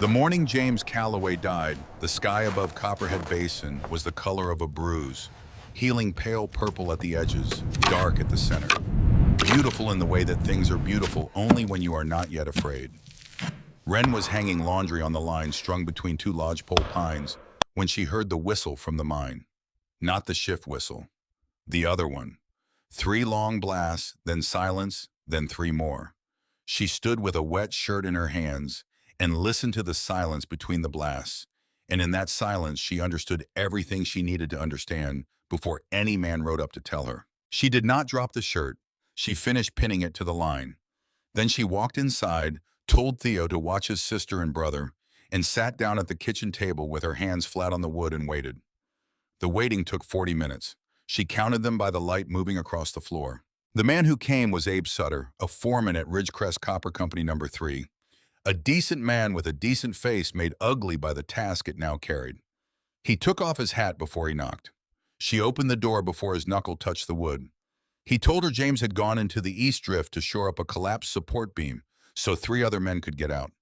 The morning James Calloway died, the sky above Copperhead Basin was the color of a bruise, healing pale purple at the edges, dark at the center. Beautiful in the way that things are beautiful only when you are not yet afraid. Wren was hanging laundry on the line strung between two lodgepole pines when she heard the whistle from the mine. Not the shift whistle, the other one. 3 long blasts, then silence, then 3 more. She stood with a wet shirt in her hands and listened to the silence between the blasts. And in that silence, she understood everything she needed to understand before any man rode up to tell her. She did not drop the shirt. She finished pinning it to the line. Then she walked inside, told Theo to watch his sister and brother, and sat down at the kitchen table with her hands flat on the wood and waited. The waiting took 40 minutes. She counted them by the light moving across the floor. The man who came was Abe Sutter, a foreman at Ridgecrest Copper Company No. 3. A decent man with a decent face made ugly by the task it now carried. He took off his hat before he knocked. She opened the door before his knuckle touched the wood. He told her James had gone into the east drift to shore up a collapsed support beam so 3 other men could get out.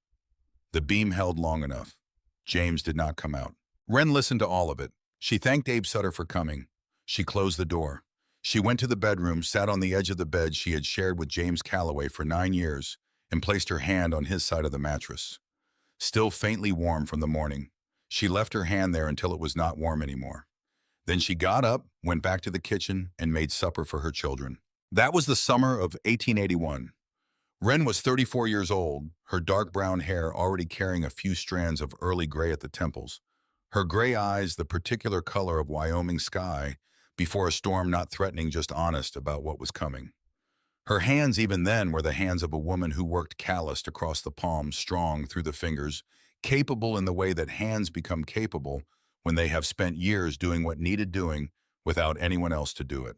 The beam held long enough. James did not come out. Wren listened to all of it. She thanked Abe Sutter for coming. She closed the door. She went to the bedroom, sat on the edge of the bed she had shared with James Calloway for 9 years, and placed her hand on his side of the mattress. Still faintly warm from the morning, she left her hand there until it was not warm anymore. Then she got up, went back to the kitchen, and made supper for her children. That was the summer of 1881. Wren was 34 years old, her dark brown hair already carrying a few strands of early gray at the temples, her gray eyes the particular color of Wyoming sky before a storm not threatening, just honest about what was coming. Her hands even then were the hands of a woman who worked calloused across the palms, strong through the fingers, capable in the way that hands become capable when they have spent years doing what needed doing without anyone else to do it.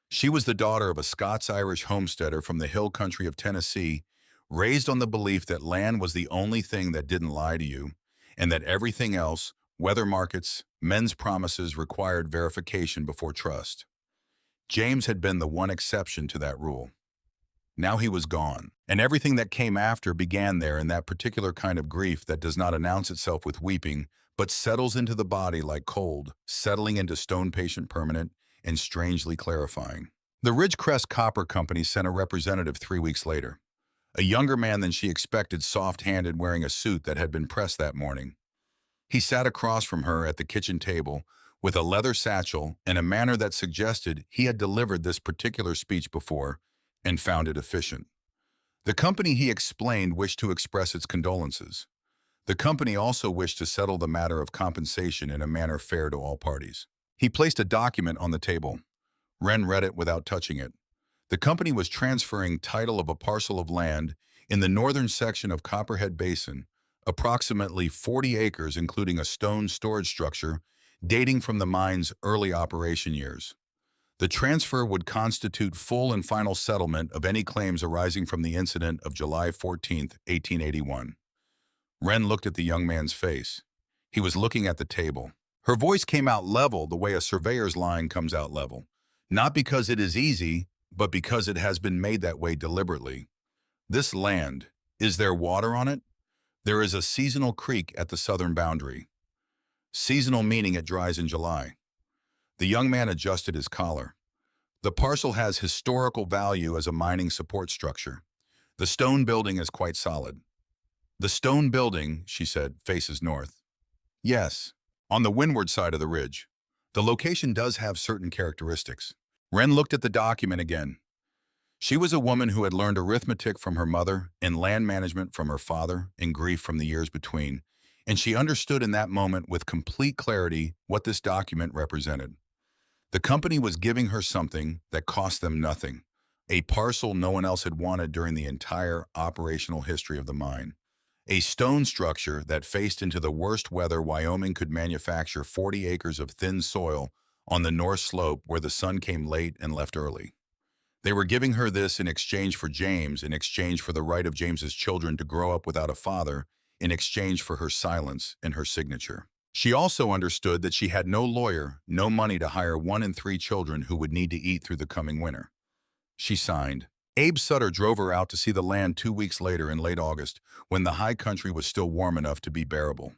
She was the daughter of a Scots-Irish homesteader from the hill country of Tennessee, raised on the belief that land was the only thing that didn't lie to you, and that everything else, weather markets, men's promises, required verification before trust. James had been the one exception to that rule. Now he was gone, and everything that came after began there in that particular kind of grief that does not announce itself with weeping, but settles into the body like cold, settling into stone patient permanent and strangely clarifying. The Ridgecrest Copper Company sent a representative 3 weeks later. A younger man than she expected, soft-handed, wearing a suit that had been pressed that morning. He sat across from her at the kitchen table with a leather satchel in a manner that suggested he had delivered this particular speech before and found it efficient. The company, he explained, wished to express its condolences. The company also wished to settle the matter of compensation in a manner fair to all parties. He placed a document on the table. Wren read it without touching it. The company was transferring title of a parcel of land in the northern section of Copperhead Basin, approximately 40 acres, including a stone storage structure dating from the mine's early operation years. The transfer would constitute full and final settlement of any claims arising from the incident of July 14, 1881. Wren looked at the young man's face. He was looking at the table. Her voice came out level the way a surveyor's line comes out level. Not because it is easy, but because it has been made that way deliberately. This land, is there water on it? There is a seasonal creek at the southern boundary. Seasonal meaning it dries in July. The young man adjusted his collar. The parcel has historical value as a mining support structure. The stone building is quite solid. The stone building, she said, faces north. Yes, on the windward side of the ridge. The location does have certain characteristics. Wren looked at the document again. She was a woman who had learned arithmetic from her mother and land management from her father and grief from the years between, and she understood in that moment with complete clarity what this document represented. The company was giving her something that cost them nothing, a parcel no one else had wanted during the entire operational history of the mine, a stone structure that faced into the worst weather Wyoming could manufacture, 40 acres of thin soil on the north slope where the sun came late and left early. They were giving her this in exchange for James, in exchange for the right of James's children to grow up without a father, in exchange for her silence and her signature. She also understood that she had no lawyer, no money to hire 1 in 3 children who would need to eat through the coming winter. She signed. Abe Sutter drove her out to see the land 2 weeks later in late August, when the high country was still warm enough to be bearable.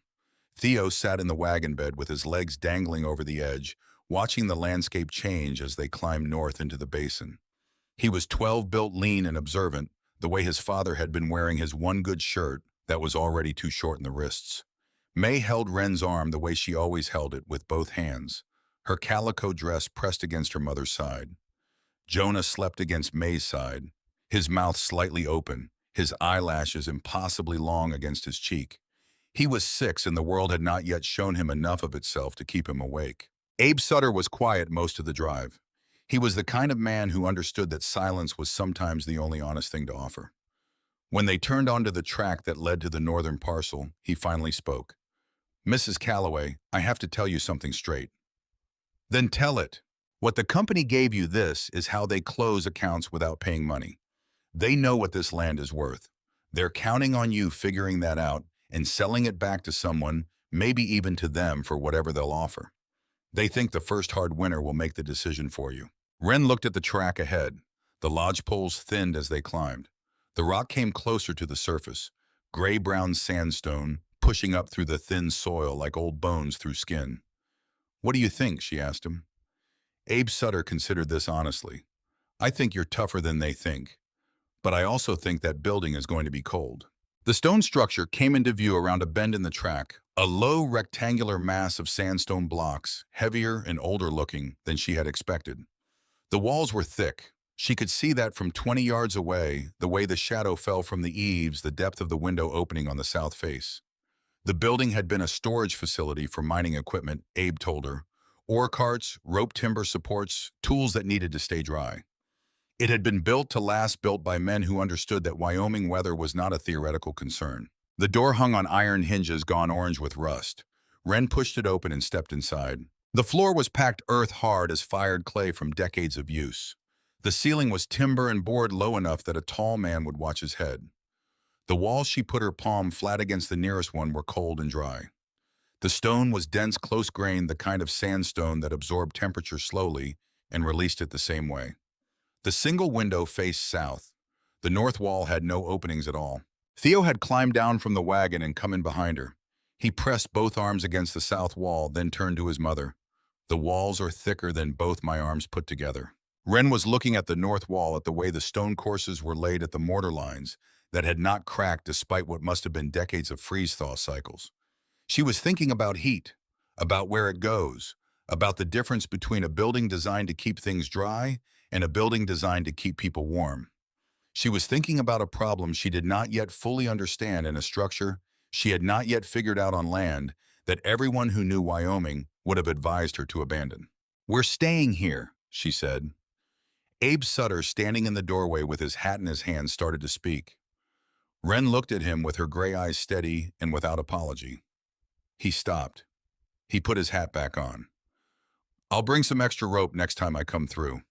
Theo sat in the wagon bed with his legs dangling over the edge, watching the landscape change as they climbed north into the basin. He was 12, built lean and observant, the way his father had been wearing his one good shirt that was already too short in the wrists. May held Wren's arm the way she always held it, with both hands, her calico dress pressed against her mother's side. Jonah slept against May's side, his mouth slightly open, his eyelashes impossibly long against his cheek. He was 6 and the world had not yet shown him enough of itself to keep him awake. Abe Sutter was quiet most of the drive. He was the kind of man who understood that silence was sometimes the only honest thing to offer. When they turned onto the track that led to the northern parcel, he finally spoke. "Mrs. Calloway, I have to tell you something straight." "Then tell it. What the company gave you this is how they close accounts without paying money. They know what this land is worth. They're counting on you figuring that out and selling it back to someone, maybe even to them, for whatever they'll offer. They think the first hard winner will make the decision for you." Wren looked at the track ahead. The lodge poles thinned as they climbed. The rock came closer to the surface, gray-brown sandstone pushing up through the thin soil like old bones through skin. "What do you think?" she asked him. Abe Sutter considered this honestly. "I think you're tougher than they think, but I also think that building is going to be cold." The stone structure came into view around a bend in the track, a low rectangular mass of sandstone blocks, heavier and older looking than she had expected. The walls were thick. She could see that from 20 yards away, the way the shadow fell from the eaves, the depth of the window opening on the south face. The building had been a storage facility for mining equipment, Abe told her. Ore carts, rope timber supports, tools that needed to stay dry. It had been built to last, built by men who understood that Wyoming weather was not a theoretical concern. The door hung on iron hinges gone orange with rust. Wren pushed it open and stepped inside. The floor was packed earth hard as fired clay from decades of use. The ceiling was timber and board low enough that a tall man would watch his head. The walls, she put her palm flat against the nearest one, were cold and dry. The stone was dense, close-grained, the kind of sandstone that absorbed temperature slowly and released it the same way. The single window faced south. The north wall had no openings at all. Theo had climbed down from the wagon and come in behind her. He pressed both arms against the south wall, then turned to his mother. "The walls are thicker than both my arms put together." Wren was looking at the north wall, at the way the stone courses were laid, at the mortar lines that had not cracked despite what must have been decades of freeze-thaw cycles. She was thinking about heat, about where it goes, about the difference between a building designed to keep things dry and a building designed to keep people warm. She was thinking about a problem she did not yet fully understand in a structure she had not yet figured out on land that everyone who knew Wyoming would have advised her to abandon. "We're staying here," she said. Abe Sutter, standing in the doorway with his hat in his hand, started to speak. Wren looked at him with her gray eyes steady and without apology. He stopped. He put his hat back on. "I'll bring some extra rope next time I come through,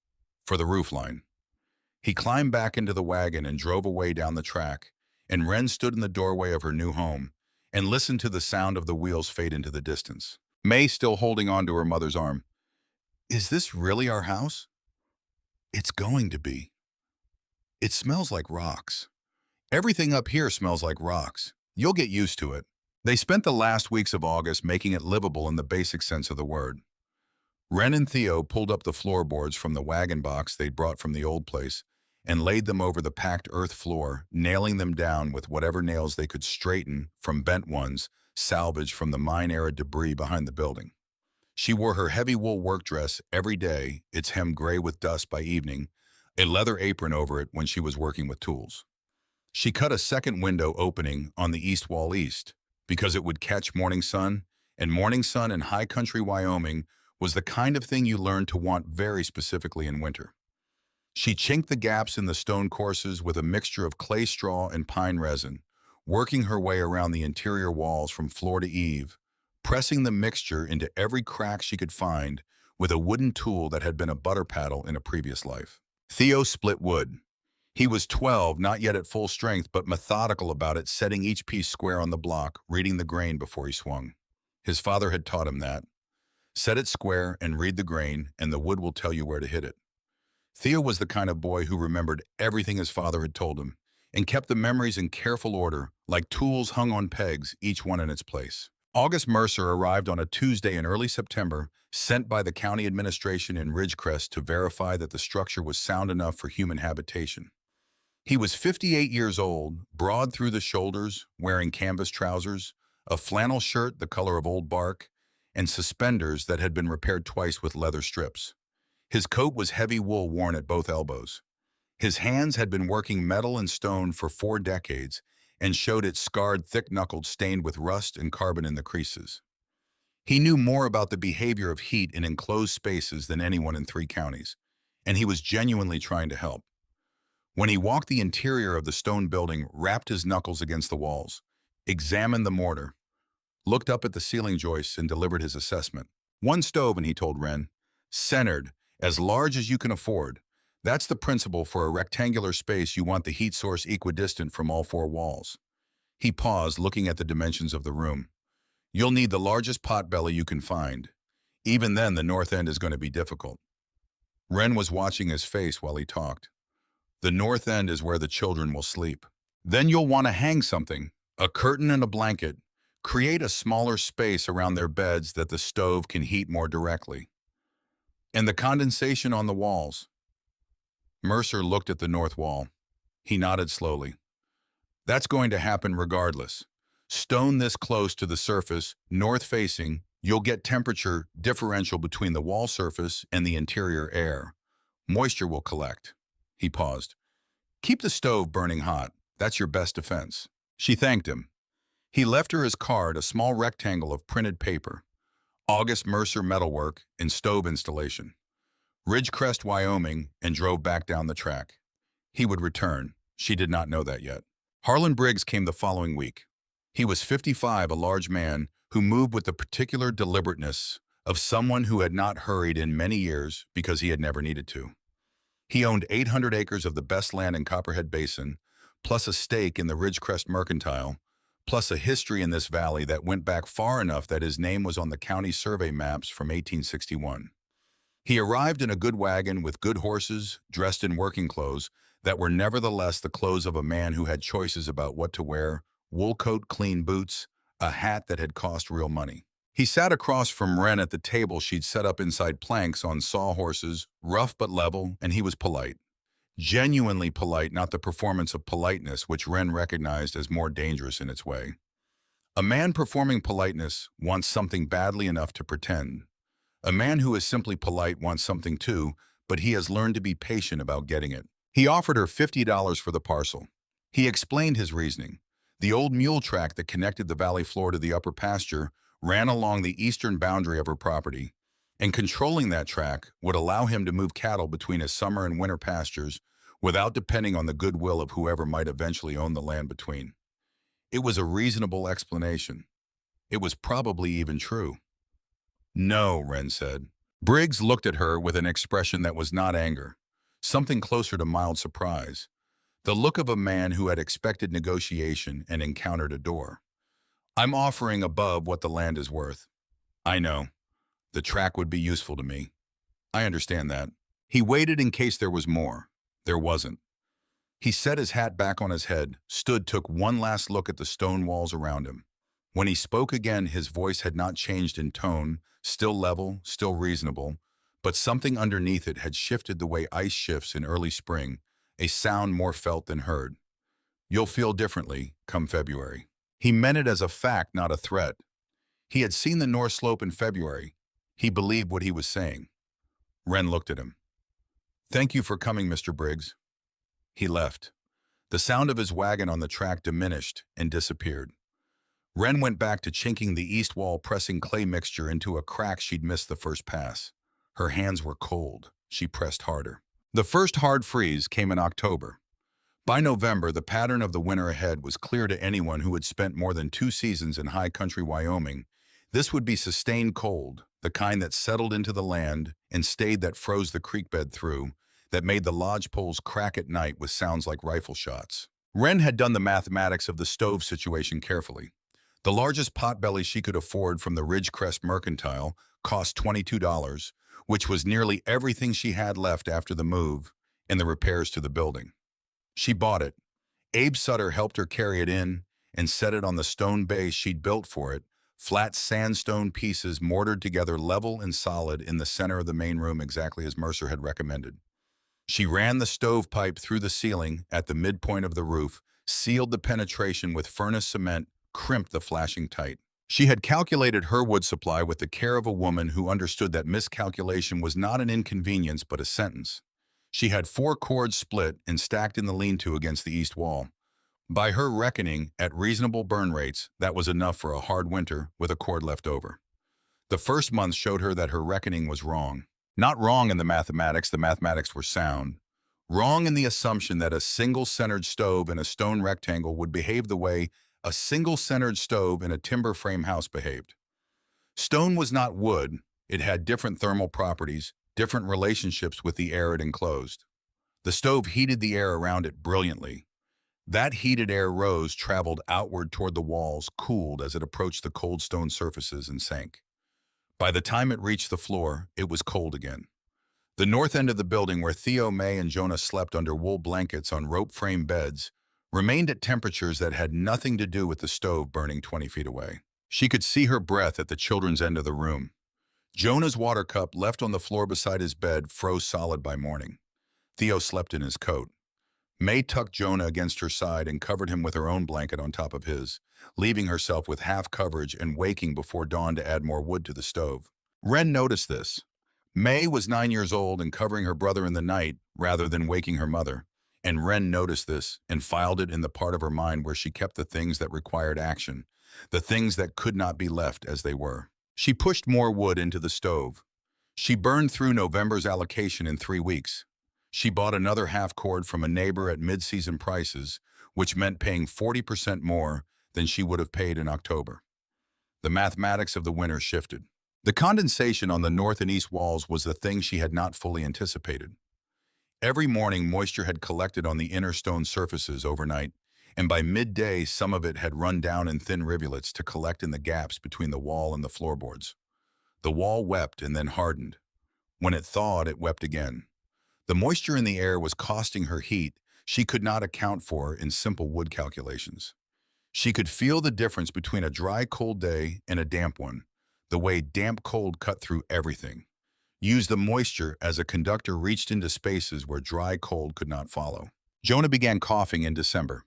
for the roof line." He climbed back into the wagon and drove away down the track, and Wren stood in the doorway of her new home and listened to the sound of the wheels fade into the distance. May, still holding on to her mother's arm. "Is this really our house?" "It's going to be. It smells like rocks. Everything up here smells like rocks. You'll get used to it." They spent the last weeks of August making it livable in the basic sense of the word. Wren and Theo pulled up the floorboards from the wagon box they'd brought from the old place and laid them over the packed earth floor, nailing them down with whatever nails they could straighten from bent ones salvaged from the mine-era debris behind the building. She wore her heavy wool work dress every day, its hem gray with dust by evening, a leather apron over it when she was working with tools. She cut a second window opening on the east wall east, because it would catch morning sun, and morning sun in high country Wyoming was the kind of thing you learned to want very specifically in winter. She chinked the gaps in the stone courses with a mixture of clay straw and pine resin, working her way around the interior walls from floor to eave, pressing the mixture into every crack she could find with a wooden tool that had been a butter paddle in a previous life. Theo split wood. He was 12, not yet at full strength, but methodical about it, setting each piece square on the block, reading the grain before he swung. His father had taught him that. Set it square and read the grain, and the wood will tell you where to hit it. Theo was the kind of boy who remembered everything his father had told him and kept the memories in careful order, like tools hung on pegs, each one in its place. August Mercer arrived on a Tuesday in early September, sent by the county administration in Ridgecrest to verify that the structure was sound enough for human habitation. He was 58 years old, broad through the shoulders, wearing canvas trousers, a flannel shirt the color of old bark, and suspenders that had been repaired twice with leather strips. His coat was heavy wool worn at both elbows. His hands had been working metal and stone for 4 decades and showed its scarred, thick-knuckled, stained with rust and carbon in the creases. He knew more about the behavior of heat in enclosed spaces than anyone in 3 counties, and he was genuinely trying to help. When he walked the interior of the stone building, rapped his knuckles against the walls, examined the mortar, looked up at the ceiling joists, and delivered his assessment. One stove, and he told Wren, centered, as large as you can afford. That's the principle for a rectangular space. You want the heat source equidistant from all 4 walls. He paused, looking at the dimensions of the room. You'll need the largest potbelly you can find. Even then, the north end is going to be difficult. Wren was watching his face while he talked. The north end is where the children will sleep. Then you'll want to hang something, a curtain and a blanket. Create a smaller space around their beds that the stove can heat more directly. And the condensation on the walls. Mercer looked at the north wall. He nodded slowly. That's going to happen regardless. Stone this close to the surface, north-facing, you'll get temperature differential between the wall surface and the interior air. Moisture will collect. He paused. Keep the stove burning hot. That's your best defense. She thanked him. He left her his card, a small rectangle of printed paper. August Mercer Metalwork and Stove Installation. Ridgecrest, Wyoming, and drove back down the track. He would return. She did not know that yet. Harlan Briggs came the following week. He was 55, a large man who moved with the particular deliberateness of someone who had not hurried in many years because he had never needed to. He owned 800 acres of the best land in Copperhead Basin, plus a stake in the Ridgecrest Mercantile, plus a history in this valley that went back far enough that his name was on the county survey maps from 1861. He arrived in a good wagon with good horses, dressed in working clothes that were nevertheless the clothes of a man who had choices about what to wear: wool coat, clean boots, a hat that had cost real money. He sat across from Wren at the table she'd set up inside planks on sawhorses, rough but level, and he was polite. Genuinely polite, not the performance of politeness, which Wren recognized as more dangerous in its way. A man performing politeness wants something badly enough to pretend. A man who is simply polite wants something too, but he has learned to be patient about getting it. He offered her $50 for the parcel. He explained his reasoning. The old mule track that connected the valley floor to the upper pasture ran along the eastern boundary of her property, and controlling that track would allow him to move cattle between his summer and winter pastures without depending on the goodwill of whoever might eventually own the land between. It was a reasonable explanation. It was probably even true. No, Wren said. Briggs looked at her with an expression that was not anger, something closer to mild surprise, the look of a man who had expected negotiation and encountered a door. I'm offering above what the land is worth. I know. The track would be useful to me. I understand that. He waited in case there was more. There wasn't. He set his hat back on his head, took one last look at the stone walls around him. When he spoke again, his voice had not changed in tone, still level, still reasonable, but something underneath it had shifted the way ice shifts in early spring, a sound more felt than heard. You'll feel differently come February. He meant it as a fact, not a threat. He had seen the North Slope in February. He believed what he was saying. Wren looked at him. Thank you for coming, Mr. Briggs. He left. The sound of his wagon on the track diminished and disappeared. Wren went back to chinking the east wall, pressing clay mixture into a crack she'd missed the first pass. Her hands were cold. She pressed harder. The first hard freeze came in October. By November, the pattern of the winter ahead was clear to anyone who had spent more than 2 seasons in high country Wyoming. This would be sustained cold, the kind that settled into the land and stayed, that froze the creek bed through, that made the lodge poles crack at night with sounds like rifle shots. Wren had done the mathematics of the stove situation carefully. The largest potbelly she could afford from the Ridgecrest Mercantile cost $22, which was nearly everything she had left after the move and the repairs to the building. She bought it. Abe Sutter helped her carry it in and set it on the stone base she'd built for it, flat sandstone pieces mortared together level and solid in the center of the main room exactly as Mercer had recommended. She ran the stovepipe through the ceiling at the midpoint of the roof, sealed the penetration with furnace cement, crimped the flashing tight. She had calculated her wood supply with the care of a woman who understood that miscalculation was not an inconvenience but a sentence. She had 4 cords split and stacked in the lean-to against the east wall. By her reckoning, at reasonable burn rates, that was enough for a hard winter with a cord left over. The first month showed her that her reckoning was wrong. Not wrong in the mathematics were sound. Wrong in the assumption that a single-centered stove in a stone rectangle would behave the way a single-centered stove in a timber frame house behaved. Stone was not wood. It had different thermal properties, different relationships with the air it enclosed. The stove heated the air around it brilliantly. That heated air rose, traveled outward toward the walls, cooled as it approached the cold stone surfaces and sank. By the time it reached the floor, it was cold again. The north end of the building, where Theo, May, and Jonah slept under wool blankets on rope-frame beds, remained at temperatures that had nothing to do with the stove burning 20 feet away. She could see her breath at the children's end of the room. Jonah's water cup, left on the floor beside his bed, froze solid by morning. Theo slept in his coat. May tucked Jonah against her side and covered him with her own blanket on top of his, leaving herself with half coverage and waking before dawn to add more wood to the stove. Wren noticed this. May was 9 years old and covering her brother in the night rather than waking her mother, and Wren noticed this and filed it in the part of her mind where she kept the things that required action, the things that could not be left as they were. She pushed more wood into the stove. She burned through November's allocation in 3 weeks. She bought another half cord from a neighbor at mid-season prices, which meant paying 40% more than she would have paid in October. The mathematics of the winter shifted. The condensation on the north and east walls was the thing she had not fully anticipated. Every morning, moisture had collected on the inner stone surfaces overnight, and by midday, some of it had run down in thin rivulets to collect in the gaps between the wall and the floorboards. The wall wept and then hardened. When it thawed, it wept again. The moisture in the air was costing her heat she could not account for in simple wood calculations. She could feel the difference between a dry, cold day and a damp one, the way damp cold cut through everything. Used the moisture as a conductor reached into spaces where dry cold could not follow. Jonah began coughing in December.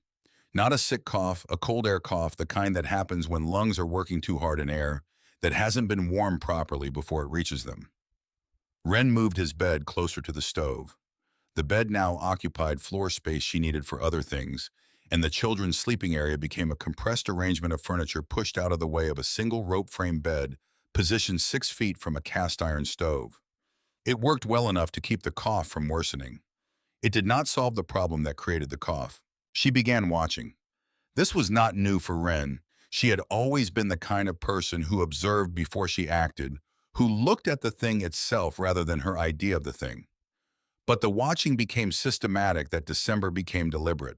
Not a sick cough, a cold air cough, the kind that happens when lungs are working too hard in air that hasn't been warmed properly before it reaches them. Wren moved his bed closer to the stove. The bed now occupied floor space she needed for other things, and the children's sleeping area became a compressed arrangement of furniture pushed out of the way of a single rope-frame bed positioned 6 feet from a cast-iron stove. It worked well enough to keep the cough from worsening. It did not solve the problem that created the cough. She began watching. This was not new for Wren. She had always been the kind of person who observed before she acted, who looked at the thing itself rather than her idea of the thing. But the watching became systematic that December became deliberate.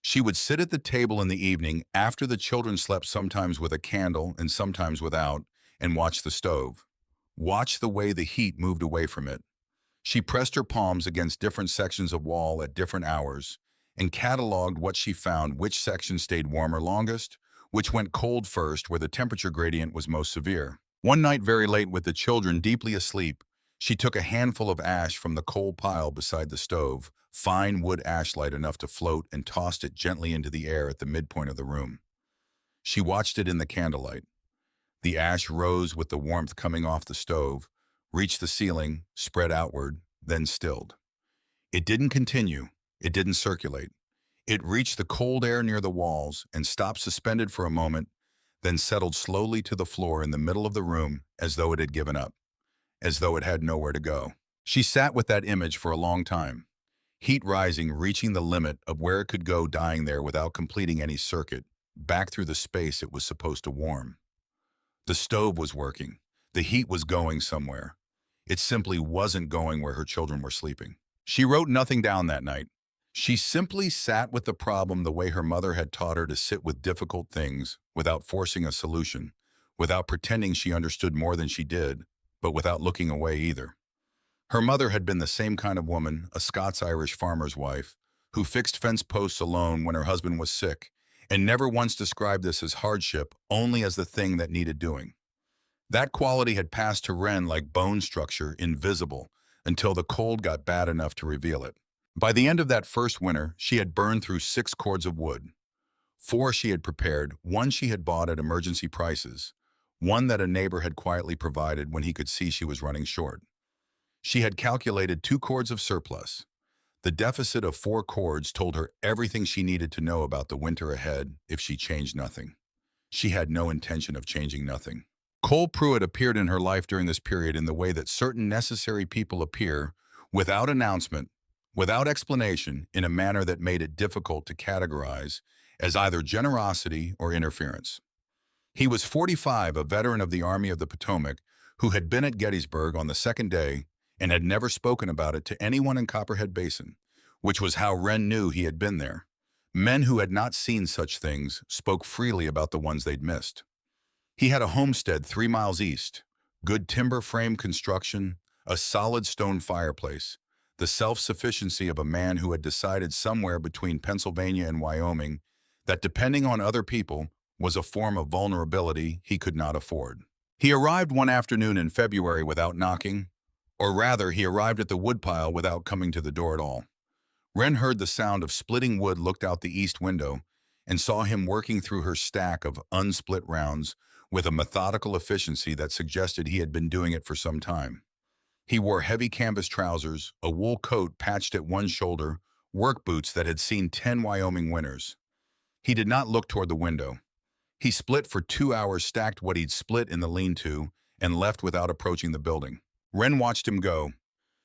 She would sit at the table in the evening after the children slept, sometimes with a candle and sometimes without, and watch the stove. Watch the way the heat moved away from it. She pressed her palms against different sections of wall at different hours and cataloged what she found, which section stayed warmer longest, which went cold first, where the temperature gradient was most severe. One night, very late, with the children deeply asleep, she took a handful of ash from the coal pile beside the stove, fine wood ash light enough to float, and tossed it gently into the air at the midpoint of the room. She watched it in the candlelight. The ash rose with the warmth coming off the stove, reached the ceiling, spread outward, then stilled. It didn't continue. It didn't circulate. It reached the cold air near the walls and stopped suspended for a moment, then settled slowly to the floor in the middle of the room as though it had given up, as though it had nowhere to go. She sat with that image for a long time, heat rising, reaching the limit of where it could go, dying there without completing any circuit, back through the space it was supposed to warm. The stove was working. The heat was going somewhere. It simply wasn't going where her children were sleeping. She wrote nothing down that night. She simply sat with the problem the way her mother had taught her to sit with difficult things, without forcing a solution, without pretending she understood more than she did, but without looking away either. Her mother had been the same kind of woman, a Scots-Irish farmer's wife, who fixed fence posts alone when her husband was sick, and never once described this as hardship, only as the thing that needed doing. That quality had passed to Wren like bone structure, invisible, until the cold got bad enough to reveal it. By the end of that first winter, she had burned through 6 cords of wood. 4 she had prepared, 1 she had bought at emergency prices, 1 that a neighbor had quietly provided when he could see she was running short. She had calculated 2 cords of surplus. The deficit of 4 cords told her everything she needed to know about the winter ahead if she changed nothing. She had no intention of changing nothing. Cole Pruitt appeared in her life during this period in the way that certain necessary people appear, without announcement, without explanation, in a manner that made it difficult to categorize as either generosity or interference. He was 45, a veteran of the Army of the Potomac, who had been at Gettysburg on the second day and had never spoken about it to anyone in Copperhead Basin, which was how Wren knew he had been there. Men who had not seen such things spoke freely about the ones they'd missed. He had a homestead 3 miles east, good timber frame construction, a solid stone fireplace, the self-sufficiency of a man who had decided somewhere between Pennsylvania and Wyoming that, depending on other people, was a form of vulnerability he could not afford. He arrived one afternoon in February without knocking, or rather, he arrived at the woodpile without coming to the door at all. Wren heard the sound of splitting wood, looked out the east window, and saw him working through her stack of unsplit rounds with a methodical efficiency that suggested he had been doing it for some time. He wore heavy canvas trousers, a wool coat patched at one shoulder, work boots that had seen 10 Wyoming winters. He did not look toward the window. He split for 2 hours, stacked what he'd split in the lean-to, and left without approaching the building. Wren watched him go.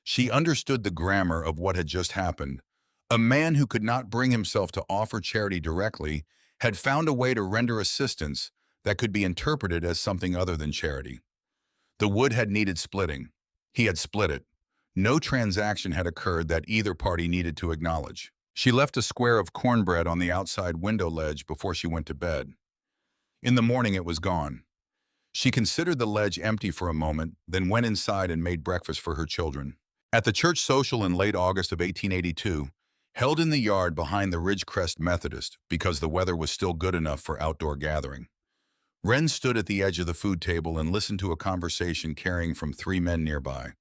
She understood the grammar of what had just happened. A man who could not bring himself to offer charity directly had found a way to render assistance that could be interpreted as something other than charity. The wood had needed splitting. He had split it. No transaction had occurred that either party needed to acknowledge. She left a square of cornbread on the outside window ledge before she went to bed. In the morning it was gone. She considered the ledge empty for a moment, then went inside and made breakfast for her children. At the church social in late August of 1882, held in the yard behind the Ridgecrest Methodist because the weather was still good enough for outdoor gathering, Wren stood at the edge of the food table and listened to a conversation carrying from 3 men nearby.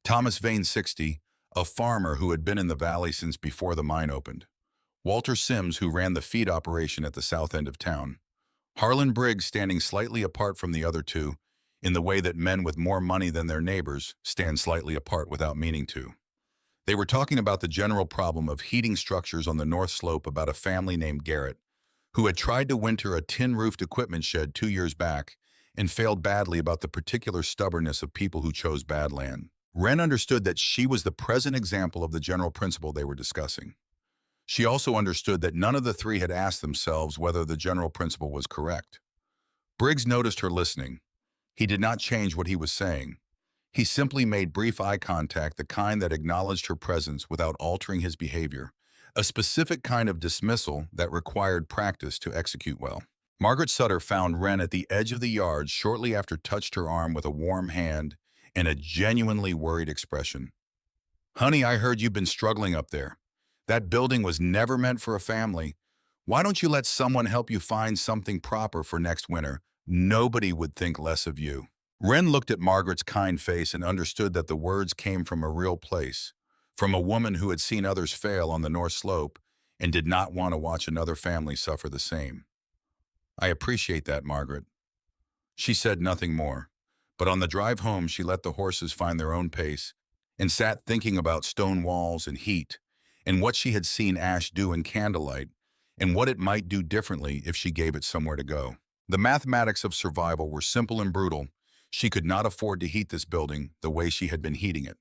Thomas Vane, 60, a farmer who had been in the valley since before the mine opened. Walter Sims, who ran the feed operation at the south end of town. Harlan Briggs, standing slightly apart from the other 2, in the way that men with more money than their neighbors stand slightly apart without meaning to. They were talking about the general problem of heating structures on the north slope, about a family named Garrett, who had tried to winter a tin-roofed equipment shed 2 years back and failed badly, about the particular stubbornness of people who chose bad land. Wren understood that she was the present example of the general principle they were discussing. She also understood that none of the 3 had asked themselves whether the general principle was correct. Briggs noticed her listening. He did not change what he was saying. He simply made brief eye contact, the kind that acknowledged her presence without altering his behavior, a specific kind of dismissal that required practice to execute well. Margaret Sutter found Wren at the edge of the yard shortly after, touched her arm with a warm hand and a genuinely worried expression. "Honey, I heard you've been struggling up there. That building was never meant for a family. Why don't you let someone help you find something proper for next winter? Nobody would think less of you." Wren looked at Margaret's kind face and understood that the words came from a real place, from a woman who had seen others fail on the North Slope and did not want to watch another family suffer the same. "I appreciate that, Margaret." She said nothing more, but on the drive home she let the horses find their own pace and sat thinking about stone walls and heat and what she had seen ash do in candlelight and what it might do differently if she gave it somewhere to go. The mathematics of survival were simple and brutal. She could not afford to heat this building the way she had been heating it.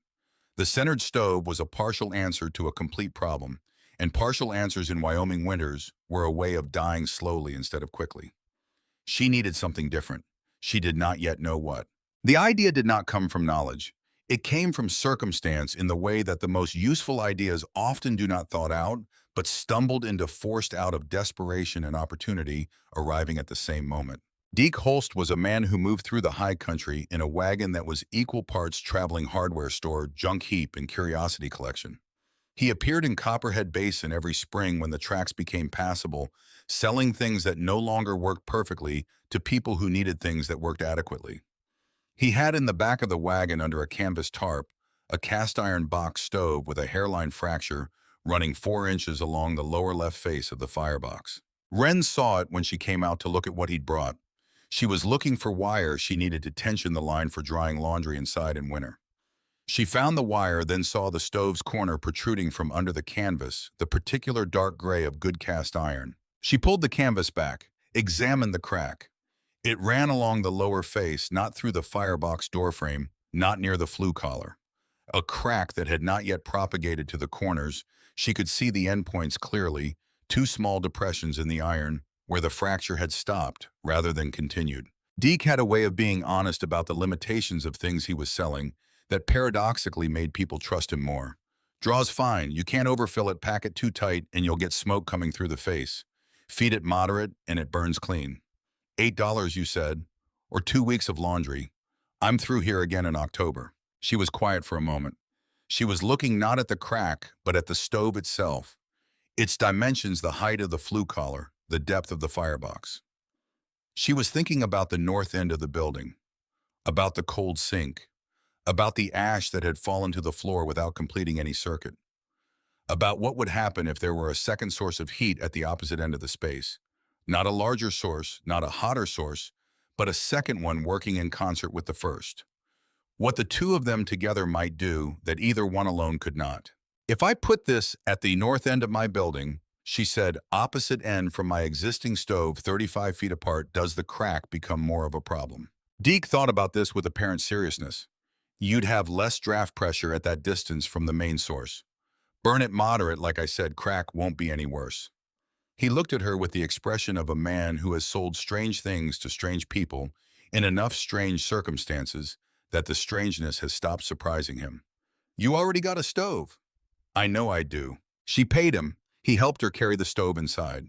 The centered stove was a partial answer to a complete problem, and partial answers in Wyoming winters were a way of dying slowly instead of quickly. She needed something different. She did not yet know what. The idea did not come from knowledge. It came from circumstance, in the way that the most useful ideas often do not thought out, but stumbled into, forced out of desperation and opportunity, arriving at the same moment. Deke Holst was a man who moved through the high country in a wagon that was equal parts traveling hardware store, junk heap, and curiosity collection. He appeared in Copperhead Basin every spring when the tracks became passable, selling things that no longer worked perfectly to people who needed things that worked adequately. He had in the back of the wagon under a canvas tarp a cast iron box stove with a hairline fracture running 4 inches along the lower left face of the firebox. Wren saw it when she came out to look at what he'd brought. She was looking for wire she needed to tension the line for drying laundry inside in winter. She found the wire, then saw the stove's corner protruding from under the canvas, the particular dark gray of good cast iron. She pulled the canvas back, examined the crack. It ran along the lower face, not through the firebox doorframe, not near the flue collar. A crack that had not yet propagated to the corners. She could see the endpoints clearly, two small depressions in the iron, where the fracture had stopped rather than continued. Deke had a way of being honest about the limitations of things he was selling that paradoxically made people trust him more. Draw's fine. You can't overfill it, pack it too tight, and you'll get smoke coming through the face. Feed it moderate, and it burns clean. $8, you said, or 2 weeks of laundry. I'm through here again in October. She was quiet for a moment. She was looking not at the crack, but at the stove itself. Its dimensions, the height of the flue collar, the depth of the firebox. She was thinking about the north end of the building, about the cold sink, about the ash that had fallen to the floor without completing any circuit, about what would happen if there were a second source of heat at the opposite end of the space. Not a larger source, not a hotter source, but a second one working in concert with the first. What the two of them together might do that either one alone could not. If I put this at the north end of my building, she said, opposite end from my existing stove 35 feet apart, does the crack become more of a problem? Deke thought about this with apparent seriousness. You'd have less draft pressure at that distance from the main source. Burn it moderate, like I said, crack won't be any worse. He looked at her with the expression of a man who has sold strange things to strange people in enough strange circumstances that the strangeness has stopped surprising him. You already got a stove. I know I do. She paid him. He helped her carry the stove inside.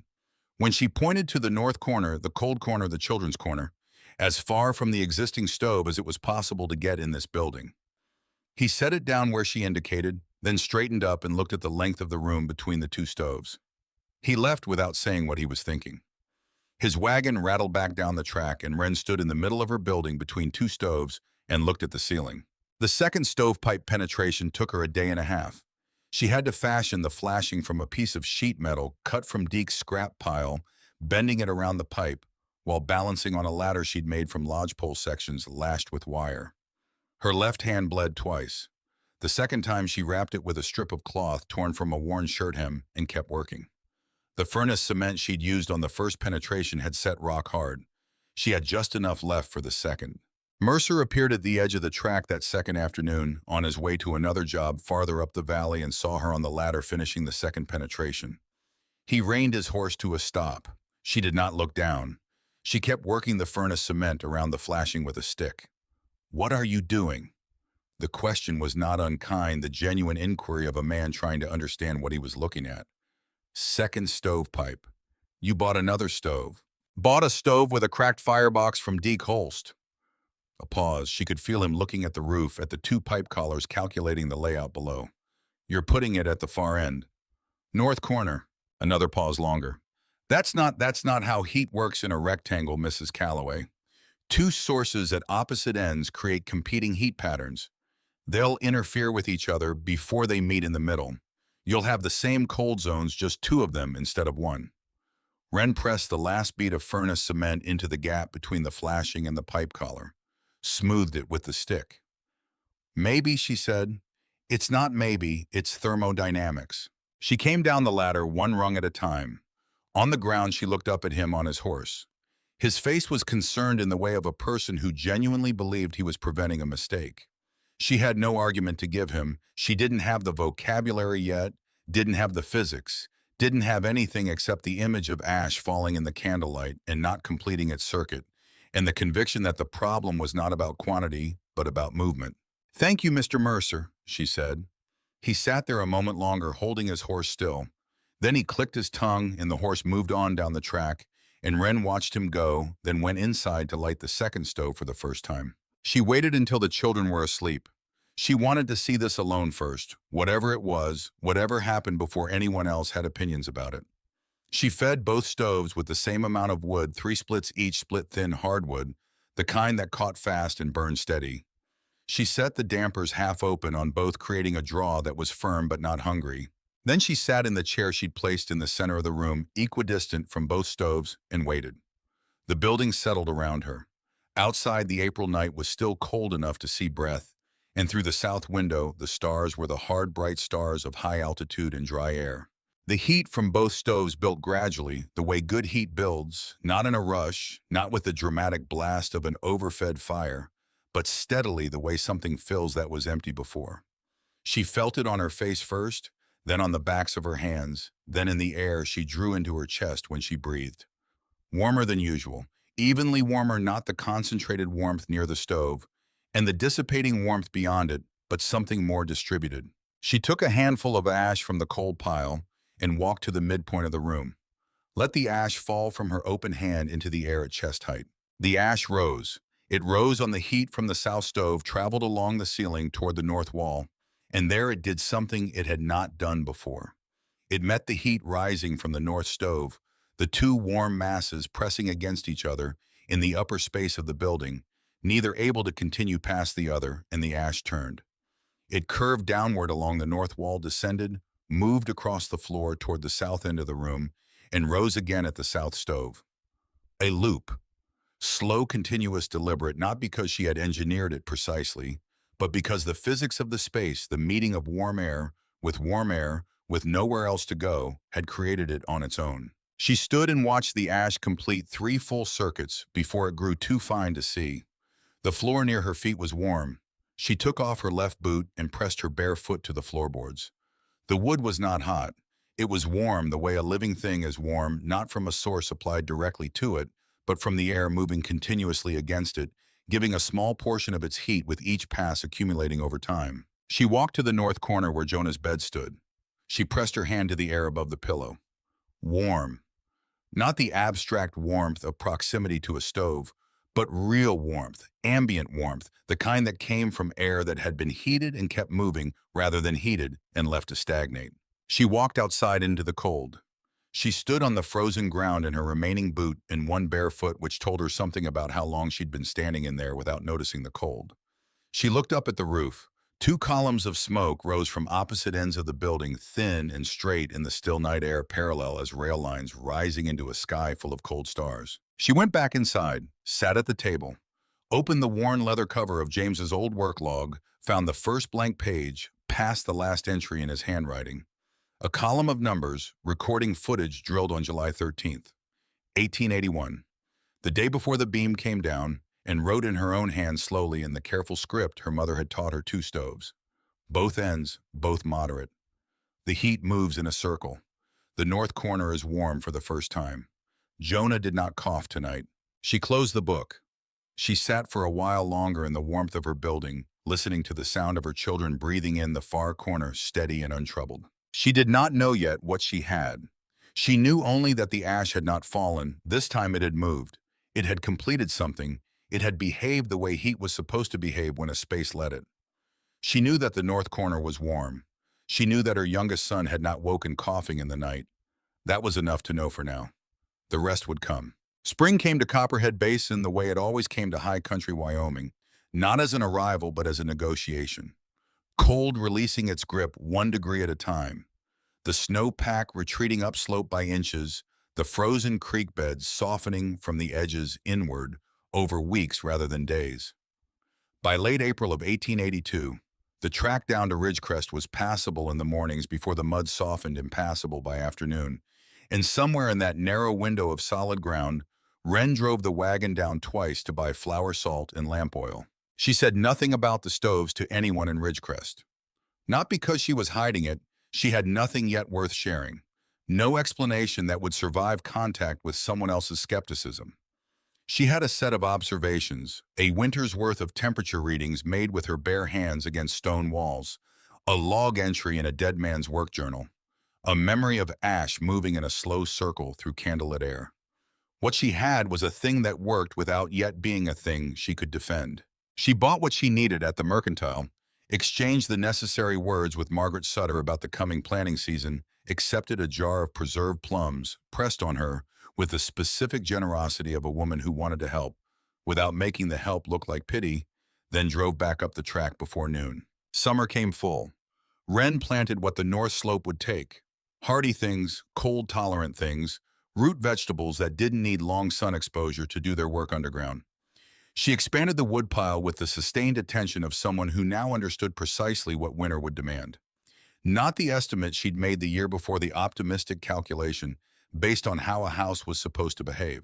When she pointed to the north corner, the cold corner, the children's corner, as far from the existing stove as it was possible to get in this building. He set it down where she indicated, then straightened up and looked at the length of the room between the two stoves. He left without saying what he was thinking. His wagon rattled back down the track, and Wren stood in the middle of her building between two stoves and looked at the ceiling. The second stovepipe penetration took her a day and a half. She had to fashion the flashing from a piece of sheet metal cut from Deke's scrap pile, bending it around the pipe, while balancing on a ladder she'd made from lodgepole sections lashed with wire. Her left hand bled twice. The second time she wrapped it with a strip of cloth torn from a worn shirt hem and kept working. The furnace cement she'd used on the first penetration had set rock hard. She had just enough left for the second. Mercer appeared at the edge of the track that second afternoon on his way to another job farther up the valley and saw her on the ladder finishing the second penetration. He reined his horse to a stop. She did not look down. She kept working the furnace cement around the flashing with a stick. What are you doing? The question was not unkind, the genuine inquiry of a man trying to understand what he was looking at. Second stovepipe. You bought another stove. Bought a stove with a cracked firebox from Deke Holst. A pause. She could feel him looking at the roof, at the two pipe collars, calculating the layout below. You're putting it at the far end. North corner. Another pause longer. That's not how heat works in a rectangle, Mrs. Calloway. Two sources at opposite ends create competing heat patterns. They'll interfere with each other before they meet in the middle. You'll have the same cold zones, just two of them instead of one. Wren pressed the last bead of furnace cement into the gap between the flashing and the pipe collar, smoothed it with the stick. Maybe, she said. It's not maybe, it's thermodynamics. She came down the ladder one rung at a time. On the ground, she looked up at him on his horse. His face was concerned in the way of a person who genuinely believed he was preventing a mistake. She had no argument to give him. She didn't have the vocabulary yet, didn't have the physics, didn't have anything except the image of ash falling in the candlelight and not completing its circuit, and the conviction that the problem was not about quantity, but about movement. Thank you, Mr. Mercer, she said. He sat there a moment longer, holding his horse still. Then he clicked his tongue, and the horse moved on down the track, and Wren watched him go, then went inside to light the second stove for the first time. She waited until the children were asleep. She wanted to see this alone first, whatever it was, whatever happened before anyone else had opinions about it. She fed both stoves with the same amount of wood, 3 splits each, split thin hardwood, the kind that caught fast and burned steady. She set the dampers half open on both, creating a draw that was firm but not hungry. Then she sat in the chair she'd placed in the center of the room, equidistant from both stoves, and waited. The building settled around her. Outside, the April night was still cold enough to see breath, and through the south window, the stars were the hard, bright stars of high altitude and dry air. The heat from both stoves built gradually, the way good heat builds, not in a rush, not with the dramatic blast of an overfed fire, but steadily the way something fills that was empty before. She felt it on her face first, then on the backs of her hands, then in the air she drew into her chest when she breathed. Warmer than usual, evenly warmer, not the concentrated warmth near the stove, and the dissipating warmth beyond it, but something more distributed. She took a handful of ash from the coal pile and walked to the midpoint of the room. Let the ash fall from her open hand into the air at chest height. The ash rose. It rose on the heat from the south stove, traveled along the ceiling toward the north wall, and there it did something it had not done before. It met the heat rising from the north stove, the two warm masses pressing against each other in the upper space of the building, neither able to continue past the other, and the ash turned. It curved downward along the north wall, descended, moved across the floor toward the south end of the room, and rose again at the south stove. A loop. Slow, continuous, deliberate, not because she had engineered it precisely, but because the physics of the space, the meeting of warm air, with nowhere else to go, had created it on its own. She stood and watched the ash complete 3 full circuits before it grew too fine to see. The floor near her feet was warm. She took off her left boot and pressed her bare foot to the floorboards. The wood was not hot. It was warm the way a living thing is warm, not from a source applied directly to it, but from the air moving continuously against it, giving a small portion of its heat with each pass accumulating over time. She walked to the north corner where Jonah's bed stood. She pressed her hand to the air above the pillow. Warm. Not the abstract warmth of proximity to a stove, but real warmth, ambient warmth, the kind that came from air that had been heated and kept moving rather than heated and left to stagnate. She walked outside into the cold. She stood on the frozen ground in her remaining boot and one bare foot, which told her something about how long she'd been standing in there without noticing the cold. She looked up at the roof. 2 columns of smoke rose from opposite ends of the building, thin and straight in the still night air, parallel as rail lines rising into a sky full of cold stars. She went back inside, sat at the table, opened the worn leather cover of James's old work log, found the first blank page, past the last entry in his handwriting. A column of numbers, recording footage drilled on July 13th, 1881, the day before the beam came down, and wrote in her own hand slowly in the careful script her mother had taught her 2 stoves. Both ends, both moderate. The heat moves in a circle. The north corner is warm for the first time. Jonah did not cough tonight. She closed the book. She sat for a while longer in the warmth of her building, listening to the sound of her children breathing in the far corner, steady and untroubled. She did not know yet what she had. She knew only that the ash had not fallen. This time it had moved. It had completed something. It had behaved the way heat was supposed to behave when a space let it. She knew that the north corner was warm. She knew that her youngest son had not woken coughing in the night. That was enough to know for now. The rest would come. Spring came to Copperhead Basin the way it always came to high country Wyoming, not as an arrival but as a negotiation. Cold releasing its grip 1 degree at a time. The snowpack retreating upslope by inches, the frozen creek beds softening from the edges inward over weeks rather than days. By late April of 1882, the track down to Ridgecrest was passable in the mornings before the mud softened impassable by afternoon, and somewhere in that narrow window of solid ground, Wren drove the wagon down twice to buy flour, salt, and lamp oil. She said nothing about the stoves to anyone in Ridgecrest. Not because she was hiding it, she had nothing yet worth sharing. No explanation that would survive contact with someone else's skepticism. She had a set of observations, a winter's worth of temperature readings made with her bare hands against stone walls, a log entry in a dead man's work journal, a memory of ash moving in a slow circle through candlelit air. What she had was a thing that worked without yet being a thing she could defend. She bought what she needed at the mercantile, exchanged the necessary words with Margaret Sutter about the coming planting season, accepted a jar of preserved plums pressed on her with the specific generosity of a woman who wanted to help, without making the help look like pity, then drove back up the track before noon. Summer came full. Wren planted what the North Slope would take. Hardy things, cold-tolerant things, root vegetables that didn't need long sun exposure to do their work underground. She expanded the woodpile with the sustained attention of someone who now understood precisely what winter would demand. Not the estimate she'd made the year before, the optimistic calculation based on how a house was supposed to behave.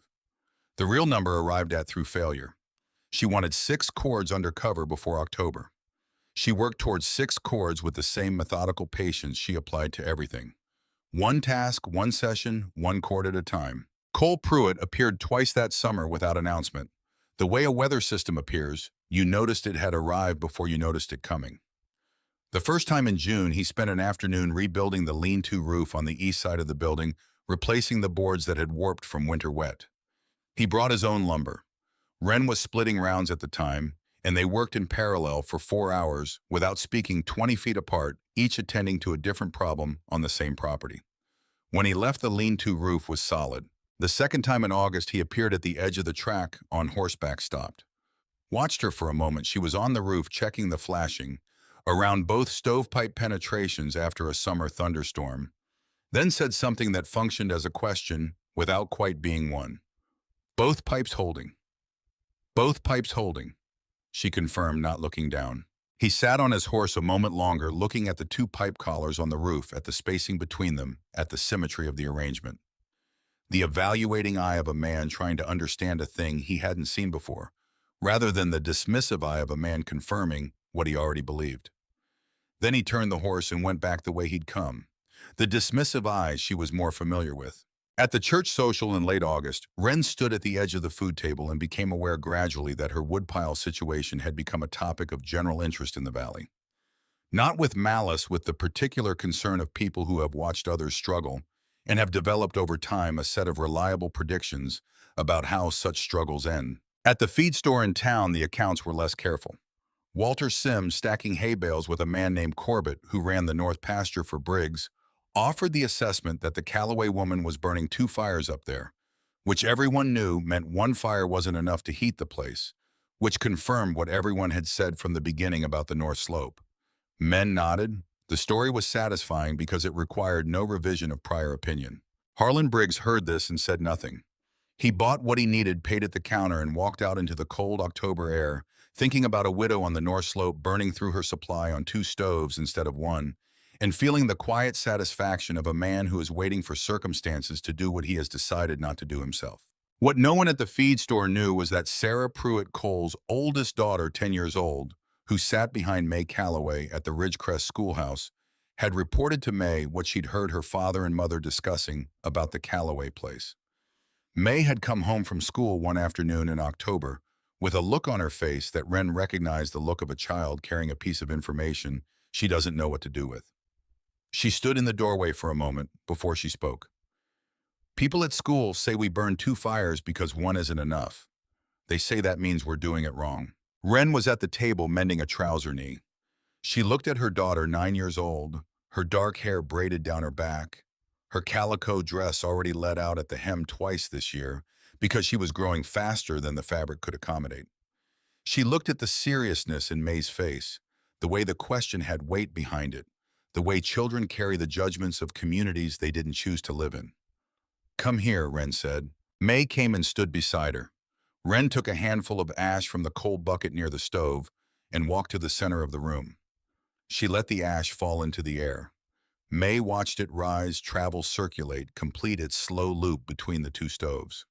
The real number arrived at through failure. She wanted 6 cords under cover before October. She worked towards 6 cords with the same methodical patience she applied to everything. One task, one session, 1 cord at a time. Cole Pruitt appeared twice that summer without announcement. The way a weather system appears, you noticed it had arrived before you noticed it coming. The first time in June, he spent an afternoon rebuilding the lean-to roof on the east side of the building, replacing the boards that had warped from winter wet. He brought his own lumber. Wren was splitting rounds at the time, and they worked in parallel for 4 hours without speaking, 20 feet apart, each attending to a different problem on the same property. When he left, the lean-to roof was solid. The second time in August, he appeared at the edge of the track on horseback, stopped. Watched her for a moment. She was on the roof checking the flashing around both stovepipe penetrations after a summer thunderstorm, then said something that functioned as a question without quite being one. "Both pipes holding." "Both pipes holding," she confirmed, not looking down. He sat on his horse a moment longer, looking at the 2 pipe collars on the roof, at the spacing between them, at the symmetry of the arrangement. The evaluating eye of a man trying to understand a thing he hadn't seen before, rather than the dismissive eye of a man confirming what he already believed. Then he turned the horse and went back the way he'd come. The dismissive eye she was more familiar with. At the church social in late August, Wren stood at the edge of the food table and became aware gradually that her woodpile situation had become a topic of general interest in the valley. Not with malice, with the particular concern of people who have watched others struggle and have developed over time a set of reliable predictions about how such struggles end. At the feed store in town, the accounts were less careful. Walter Sims, stacking hay bales with a man named Corbett, who ran the north pasture for Briggs, offered the assessment that the Callaway woman was burning 2 fires up there, which everyone knew meant 1 fire wasn't enough to heat the place, which confirmed what everyone had said from the beginning about the North Slope. Men nodded. The story was satisfying because it required no revision of prior opinion. Harlan Briggs heard this and said nothing. He bought what he needed, paid at the counter, and walked out into the cold October air, thinking about a widow on the North Slope burning through her supply on 2 stoves instead of 1, and feeling the quiet satisfaction of a man who is waiting for circumstances to do what he has decided not to do himself. What no one at the feed store knew was that Sarah Pruitt Cole's oldest daughter, 10 years old, who sat behind May Callaway at the Ridgecrest schoolhouse, had reported to May what she'd heard her father and mother discussing about the Callaway place. May had come home from school one afternoon in October with a look on her face that Wren recognized the look of a child carrying a piece of information she doesn't know what to do with. She stood in the doorway for a moment before she spoke. "People at school say we burn 2 fires because 1 isn't enough. They say that means we're doing it wrong." Wren was at the table mending a trouser knee. She looked at her daughter, 9 years old, her dark hair braided down her back, her calico dress already let out at the hem twice this year because she was growing faster than the fabric could accommodate. She looked at the seriousness in May's face, the way the question had weight behind it, the way children carry the judgments of communities they didn't choose to live in. "Come here," Wren said. May came and stood beside her. Wren took a handful of ash from the coal bucket near the stove and walked to the center of the room. She let the ash fall into the air. May watched it rise, travel, circulate, complete its slow loop between the 2 stoves.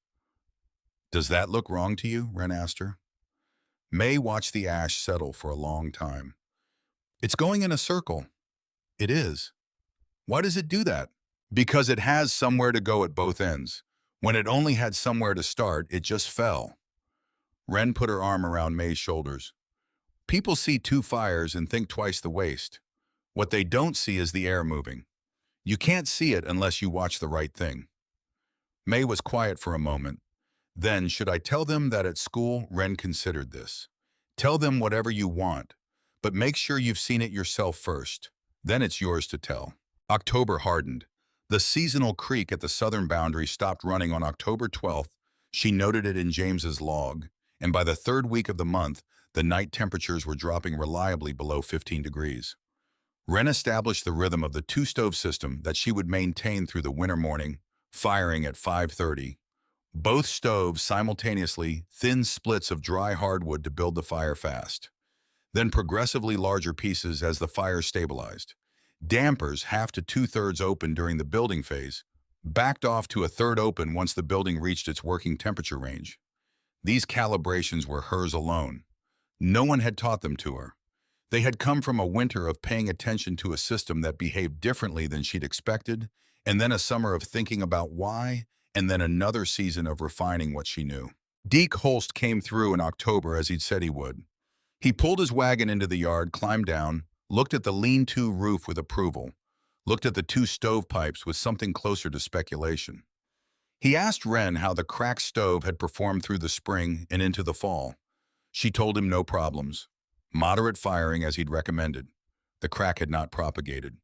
"Does that look wrong to you?" Wren asked her. May watched the ash settle for a long time. "It's going in a circle." "It is." "Why does it do that?" "Because it has somewhere to go at both ends. When it only had somewhere to start, it just fell." Wren put her arm around May's shoulders. "People see 2 fires and think twice the waste. What they don't see is the air moving. You can't see it unless you watch the right thing." May was quiet for a moment. Then, should I tell them that at school, Ren considered this? Tell them whatever you want, but make sure you've seen it yourself first. Then it's yours to tell. October hardened. The seasonal creek at the southern boundary stopped running on October 12th. She noted it in James's log, and by the third week of the month, the night temperatures were dropping reliably below 15 degrees. Wren established the rhythm of the two-stove system that she would maintain through the winter morning, firing at 5:30. Both stoves simultaneously, thin splits of dry hardwood to build the fire fast. Then progressively larger pieces as the fire stabilized. Dampers, half to two-thirds open during the building phase, backed off to a third open once the building reached its working temperature range. These calibrations were hers alone. No one had taught them to her. They had come from a winter of paying attention to a system that behaved differently than she'd expected, and then a summer of thinking about why, and then another season of refining what she knew. Deke Holst came through in October as he'd said he would. He pulled his wagon into the yard, climbed down, looked at the lean-to roof with approval, looked at the two stovepipes with something closer to speculation. He asked Wren how the cracked stove had performed through the spring and into the fall. She told him no problems. Moderate firing as he'd recommended. The crack had not propagated.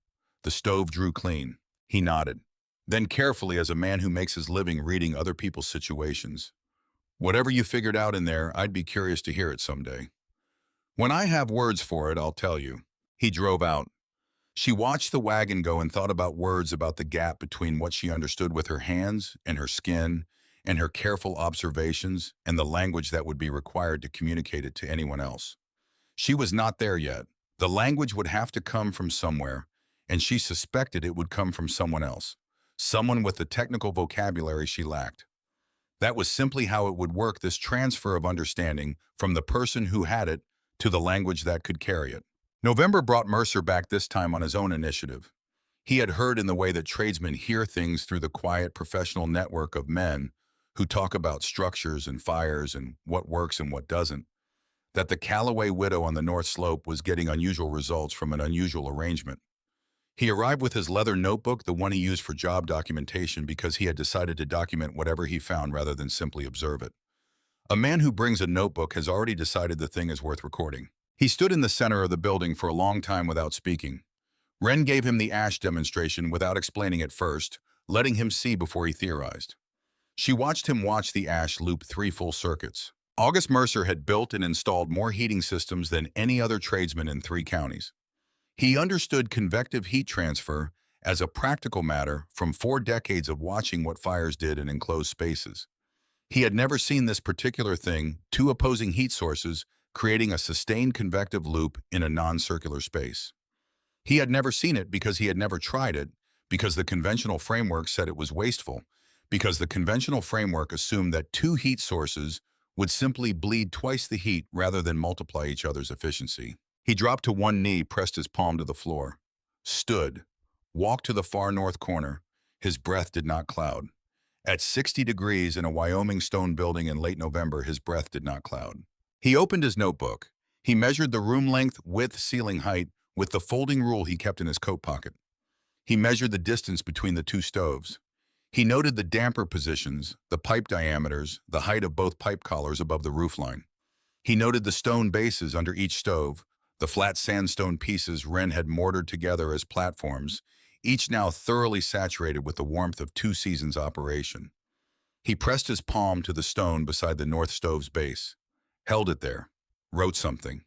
The stove drew clean. He nodded. Then carefully, as a man who makes his living reading other people's situations. Whatever you figured out in there, I'd be curious to hear it someday. When I have words for it, I'll tell you. He drove out. She watched the wagon go and thought about words about the gap between what she understood with her hands and her skin and her careful observations and the language that would be required to communicate it to anyone else. She was not there yet. The language would have to come from somewhere, and she suspected it would come from someone else, someone with the technical vocabulary she lacked. That was simply how it would work, this transfer of understanding from the person who had it to the language that could carry it. November brought Mercer back, this time on his own initiative. He had heard in the way that tradesmen hear things through the quiet professional network of men who talk about structures and fires and what works and what doesn't, that the Callaway widow on the North Slope was getting unusual results from an unusual arrangement. He arrived with his leather notebook, the one he used for job documentation, because he had decided to document whatever he found rather than simply observe it. A man who brings a notebook has already decided the thing is worth recording. He stood in the center of the building for a long time without speaking. Wren gave him the ash demonstration without explaining it first, letting him see before he theorized. She watched him watch the ash loop 3 full circuits. August Mercer had built and installed more heating systems than any other tradesman in 3 counties. He understood convective heat transfer as a practical matter from 4 decades of watching what fires did in enclosed spaces. He had never seen this particular thing, 2 opposing heat sources, creating a sustained convective loop in a non-circular space. He had never seen it because he had never tried it, because the conventional framework said it was wasteful, because the conventional framework assumed that 2 heat sources would simply bleed twice the heat rather than multiply each other's efficiency. He dropped to one knee, pressed his palm to the floor, stood, walked to the far north corner. His breath did not cloud. At 60 degrees in a Wyoming stone building in late November, his breath did not cloud. He opened his notebook. He measured the room length, width, ceiling height with the folding rule he kept in his coat pocket. He measured the distance between the 2 stoves. He noted the damper positions, the pipe diameters, the height of both pipe collars above the roofline. He noted the stone bases under each stove, the flat sandstone pieces Wren had mortared together as platforms, each now thoroughly saturated with the warmth of 2 seasons' operation. He pressed his palm to the stone beside the north stove's base, held it there, wrote something.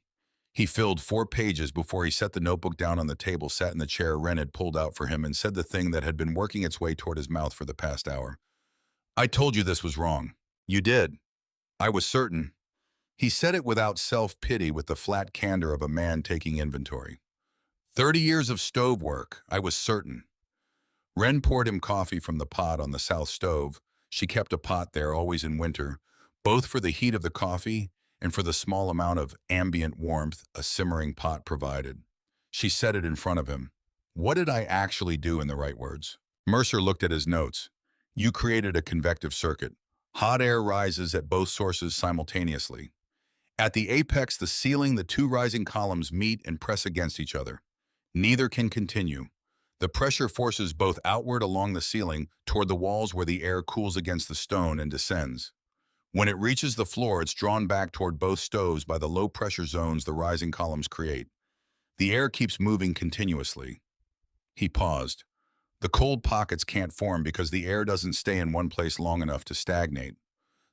He filled 4 pages before he set the notebook down on the table, sat in the chair Wren had pulled out for him, and said the thing that had been working its way toward his mouth for the past hour. "I told you this was wrong." "You did." "I was certain." He said it without self-pity, with the flat candor of a man taking inventory. 30 years of stove work. I was certain. Wren poured him coffee from the pot on the south stove. She kept a pot there, always in winter, both for the heat of the coffee and for the small amount of ambient warmth a simmering pot provided. She set it in front of him. "What did I actually do, in the right words?" Mercer looked at his notes. "You created a convective circuit. Hot air rises at both sources simultaneously. At the apex, the ceiling, the 2 rising columns meet and press against each other. Neither can continue. The pressure forces both outward along the ceiling toward the walls where the air cools against the stone and descends. When it reaches the floor, it's drawn back toward both stoves by the low-pressure zones the rising columns create. The air keeps moving continuously. He paused. The cold pockets can't form because the air doesn't stay in one place long enough to stagnate.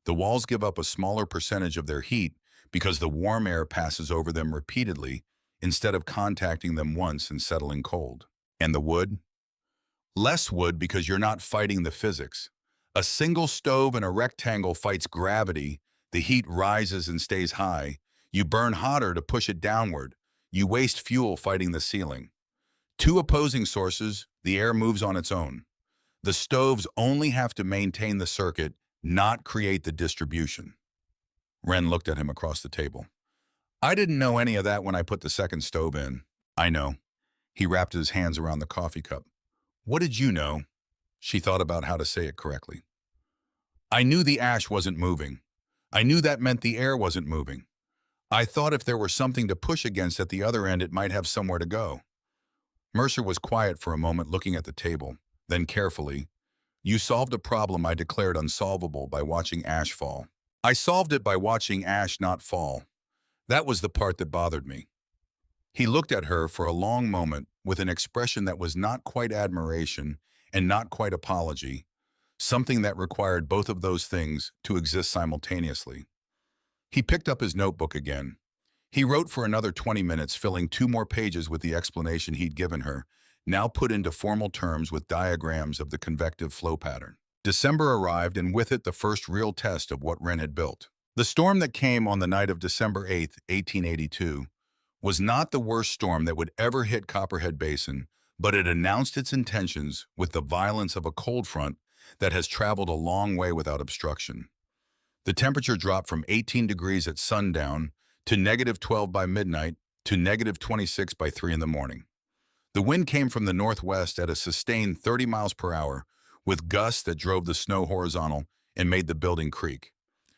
The walls give up a smaller percentage of their heat because the warm air passes over them repeatedly instead of contacting them once and settling cold. And the wood? Less wood because you're not fighting the physics. A single stove in a rectangle fights gravity. The heat rises and stays high. You burn hotter to push it downward. You waste fuel fighting the ceiling. Two opposing sources, the air moves on its own. The stoves only have to maintain the circuit, not create the distribution. Ren looked at him across the table. I didn't know any of that when I put the second stove in. I know. He wrapped his hands around the coffee cup. What did you know? She thought about how to say it correctly. I knew the ash wasn't moving. I knew that meant the air wasn't moving. I thought if there were something to push against at the other end, it might have somewhere to go. Mercer was quiet for a moment, looking at the table. Then carefully, you solved a problem I declared unsolvable by watching ash fall. I solved it by watching ash not fall. That was the part that bothered me. He looked at her for a long moment with an expression that was not quite admiration and not quite apology, something that required both of those things to exist simultaneously. He picked up his notebook again. He wrote for another 20 minutes, filling 2 more pages with the explanation he'd given her, now put into formal terms with diagrams of the convective flow pattern. December arrived, and with it the first real test of what Ren had built. The storm that came on the night of December 8, 1882, was not the worst storm that would ever hit Copperhead Basin, but it announced its intentions with the violence of a cold front that has traveled a long way without obstruction. The temperature dropped from 18 degrees at sundown to -12 by midnight to -26 by 3 in the morning. The wind came from the northwest at a sustained 30 miles per hour, with gusts that drove the snow horizontal and made the building creak.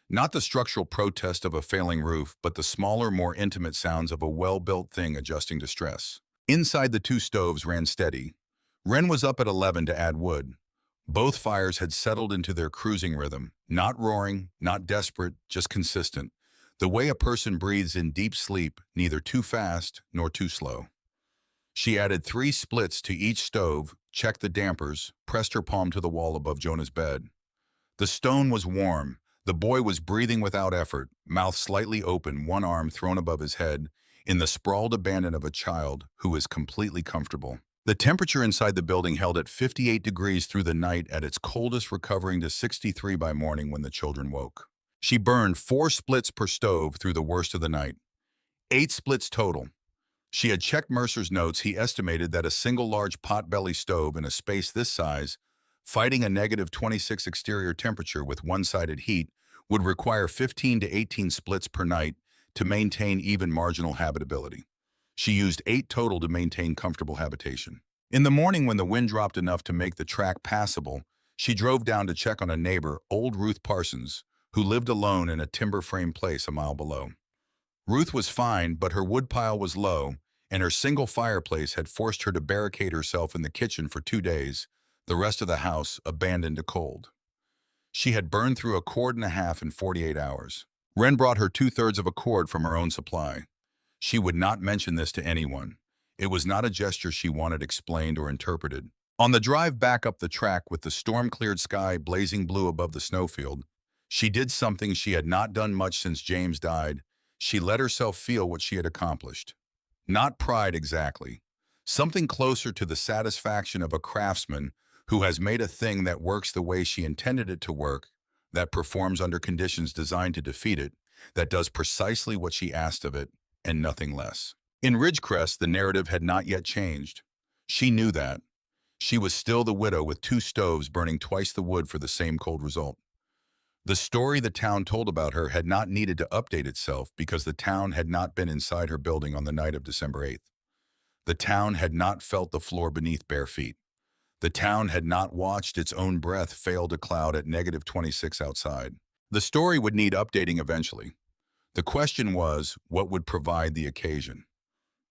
Not the structural protest of a failing roof, but the smaller, more intimate sounds of a well-built thing adjusting to stress. Inside, the 2 stoves ran steady. Ren was up at 11 to add wood. Both fires had settled into their cruising rhythm, not roaring, not desperate, just consistent. The way a person breathes in deep sleep, neither too fast nor too slow. She added 3 splits to each stove, checked the dampers, pressed her palm to the wall above Jonah's bed. The stone was warm. The boy was breathing without effort, mouth slightly open, one arm thrown above his head, in the sprawled abandon of a child who is completely comfortable. The temperature inside the building held at 58 degrees through the night, at its coldest recovering to 63 by morning when the children woke. She burned 4 splits per stove through the worst of the night. 8 splits total. She had checked Mercer's notes. He estimated that a single large pot-belly stove in a space this size, fighting a -26 exterior temperature with one-sided heat, would require 15 to 18 splits per night to maintain even marginal habitability. She used 8 total to maintain comfortable habitation. In the morning, when the wind dropped enough to make the track passable, she drove down to check on a neighbor, old Ruth Parsons, who lived alone in a timber-frame place a mile below. Ruth was fine, but her woodpile was low, and her single fireplace had forced her to barricade herself in the kitchen for 2 days, the rest of the house abandoned to cold. She had burned through a cord and a half in 48 hours. Ren brought her 2/3 of a cord from her own supply. She would not mention this to anyone. It was not a gesture she wanted explained or interpreted. On the drive back up the track, with the storm-cleared sky blazing blue above the snowfield, she did something she had not done much since James died. She let herself feel what she had accomplished. Not pride exactly. Something closer to the satisfaction of a craftsman who has made a thing that works the way she intended it to work, that performs under conditions designed to defeat it, that does precisely what she asked of it, and nothing less. In Ridgecrest, the narrative had not yet changed. She knew that. She was still the widow with 2 stoves burning twice the wood for the same cold result. The story the town told about her had not needed to update itself because the town had not been inside her building on the night of December 8th. The town had not felt the floor beneath bare feet. The town had not watched its own breath fail to cloud at -26 outside. The story would need updating eventually. The question was, what would provide the occasion?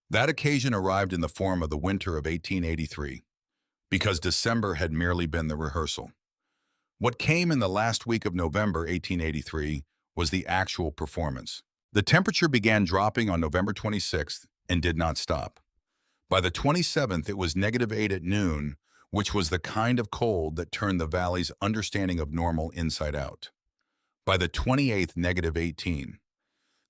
That occasion arrived in the form of the winter of 1883, because December had merely been the rehearsal. What came in the last week of November 1883 was the actual performance. The temperature began dropping on November 26th and did not stop. By the 27th, it was -8 at noon, which was the kind of cold that turned the valley's understanding of normal inside out. By the 28th, -18.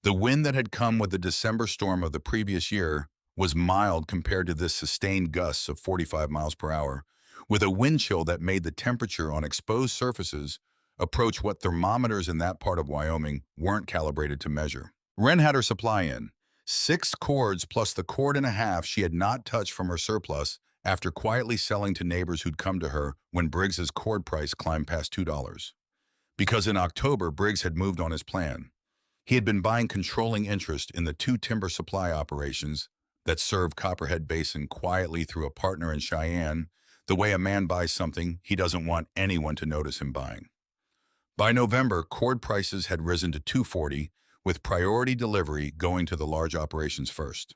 The wind that had come with the December storm of the previous year was mild compared to this sustained gusts of 45 miles per hour, with a wind chill that made the temperature on exposed surfaces approach what thermometers in that part of Wyoming weren't calibrated to measure. Wren had her supply in, 6 cords plus the cord and a half she had not touched from her surplus after quietly selling to neighbors who'd come to her when Briggs's cord price climbed past $2. Because in October, Briggs had moved on his plan. He had been buying controlling interest in the 2 timber supply operations that served Copperhead Basin quietly through a partner in Cheyenne, the way a man buys something he doesn't want anyone to notice him buying. By November, cord prices had risen to $2.40, with priority delivery going to the large operations first.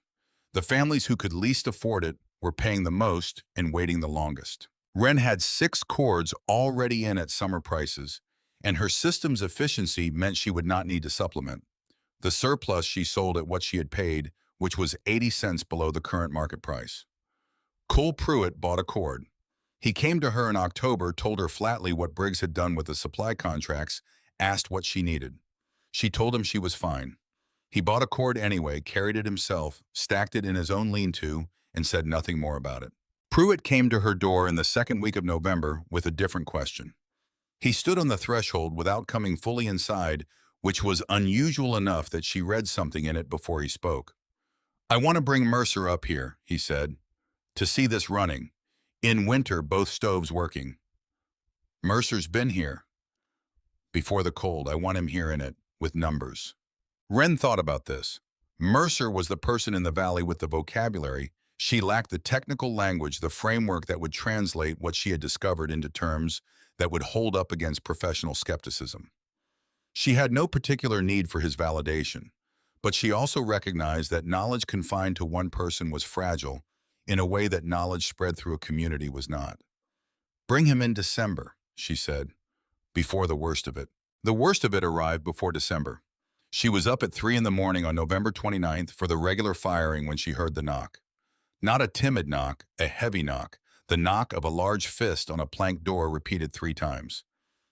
The families who could least afford it were paying the most and waiting the longest. Wren had 6 cords already in at summer prices, and her system's efficiency meant she would not need to supplement. The surplus she sold at what she had paid, which was 80 cents below the current market price. Cole Pruitt bought a cord. He came to her in October, told her flatly what Briggs had done with the supply contracts, asked what she needed. She told him she was fine. He bought a cord anyway, carried it himself, stacked it in his own lean-to, and said nothing more about it. Pruitt came to her door in the second week of November with a different question. He stood on the threshold without coming fully inside, which was unusual enough that she read something in it before he spoke. "I want to bring Mercer up here," he said, "to see this running. In winter, both stoves working. Mercer's been here. Before the cold, I want him here in it, with numbers." Wren thought about this. Mercer was the person in the valley with the vocabulary. She lacked the technical language, the framework that would translate what she had discovered into terms that would hold up against professional skepticism. She had no particular need for his validation, but she also recognized that knowledge confined to one person was fragile in a way that knowledge spread through a community was not. "Bring him in December," she said, before the worst of it. The worst of it arrived before December. She was up at 3 in the morning on November 29th for the regular firing when she heard the knock. Not a timid knock, a heavy knock, the knock of a large fist on a plank door repeated 3 times.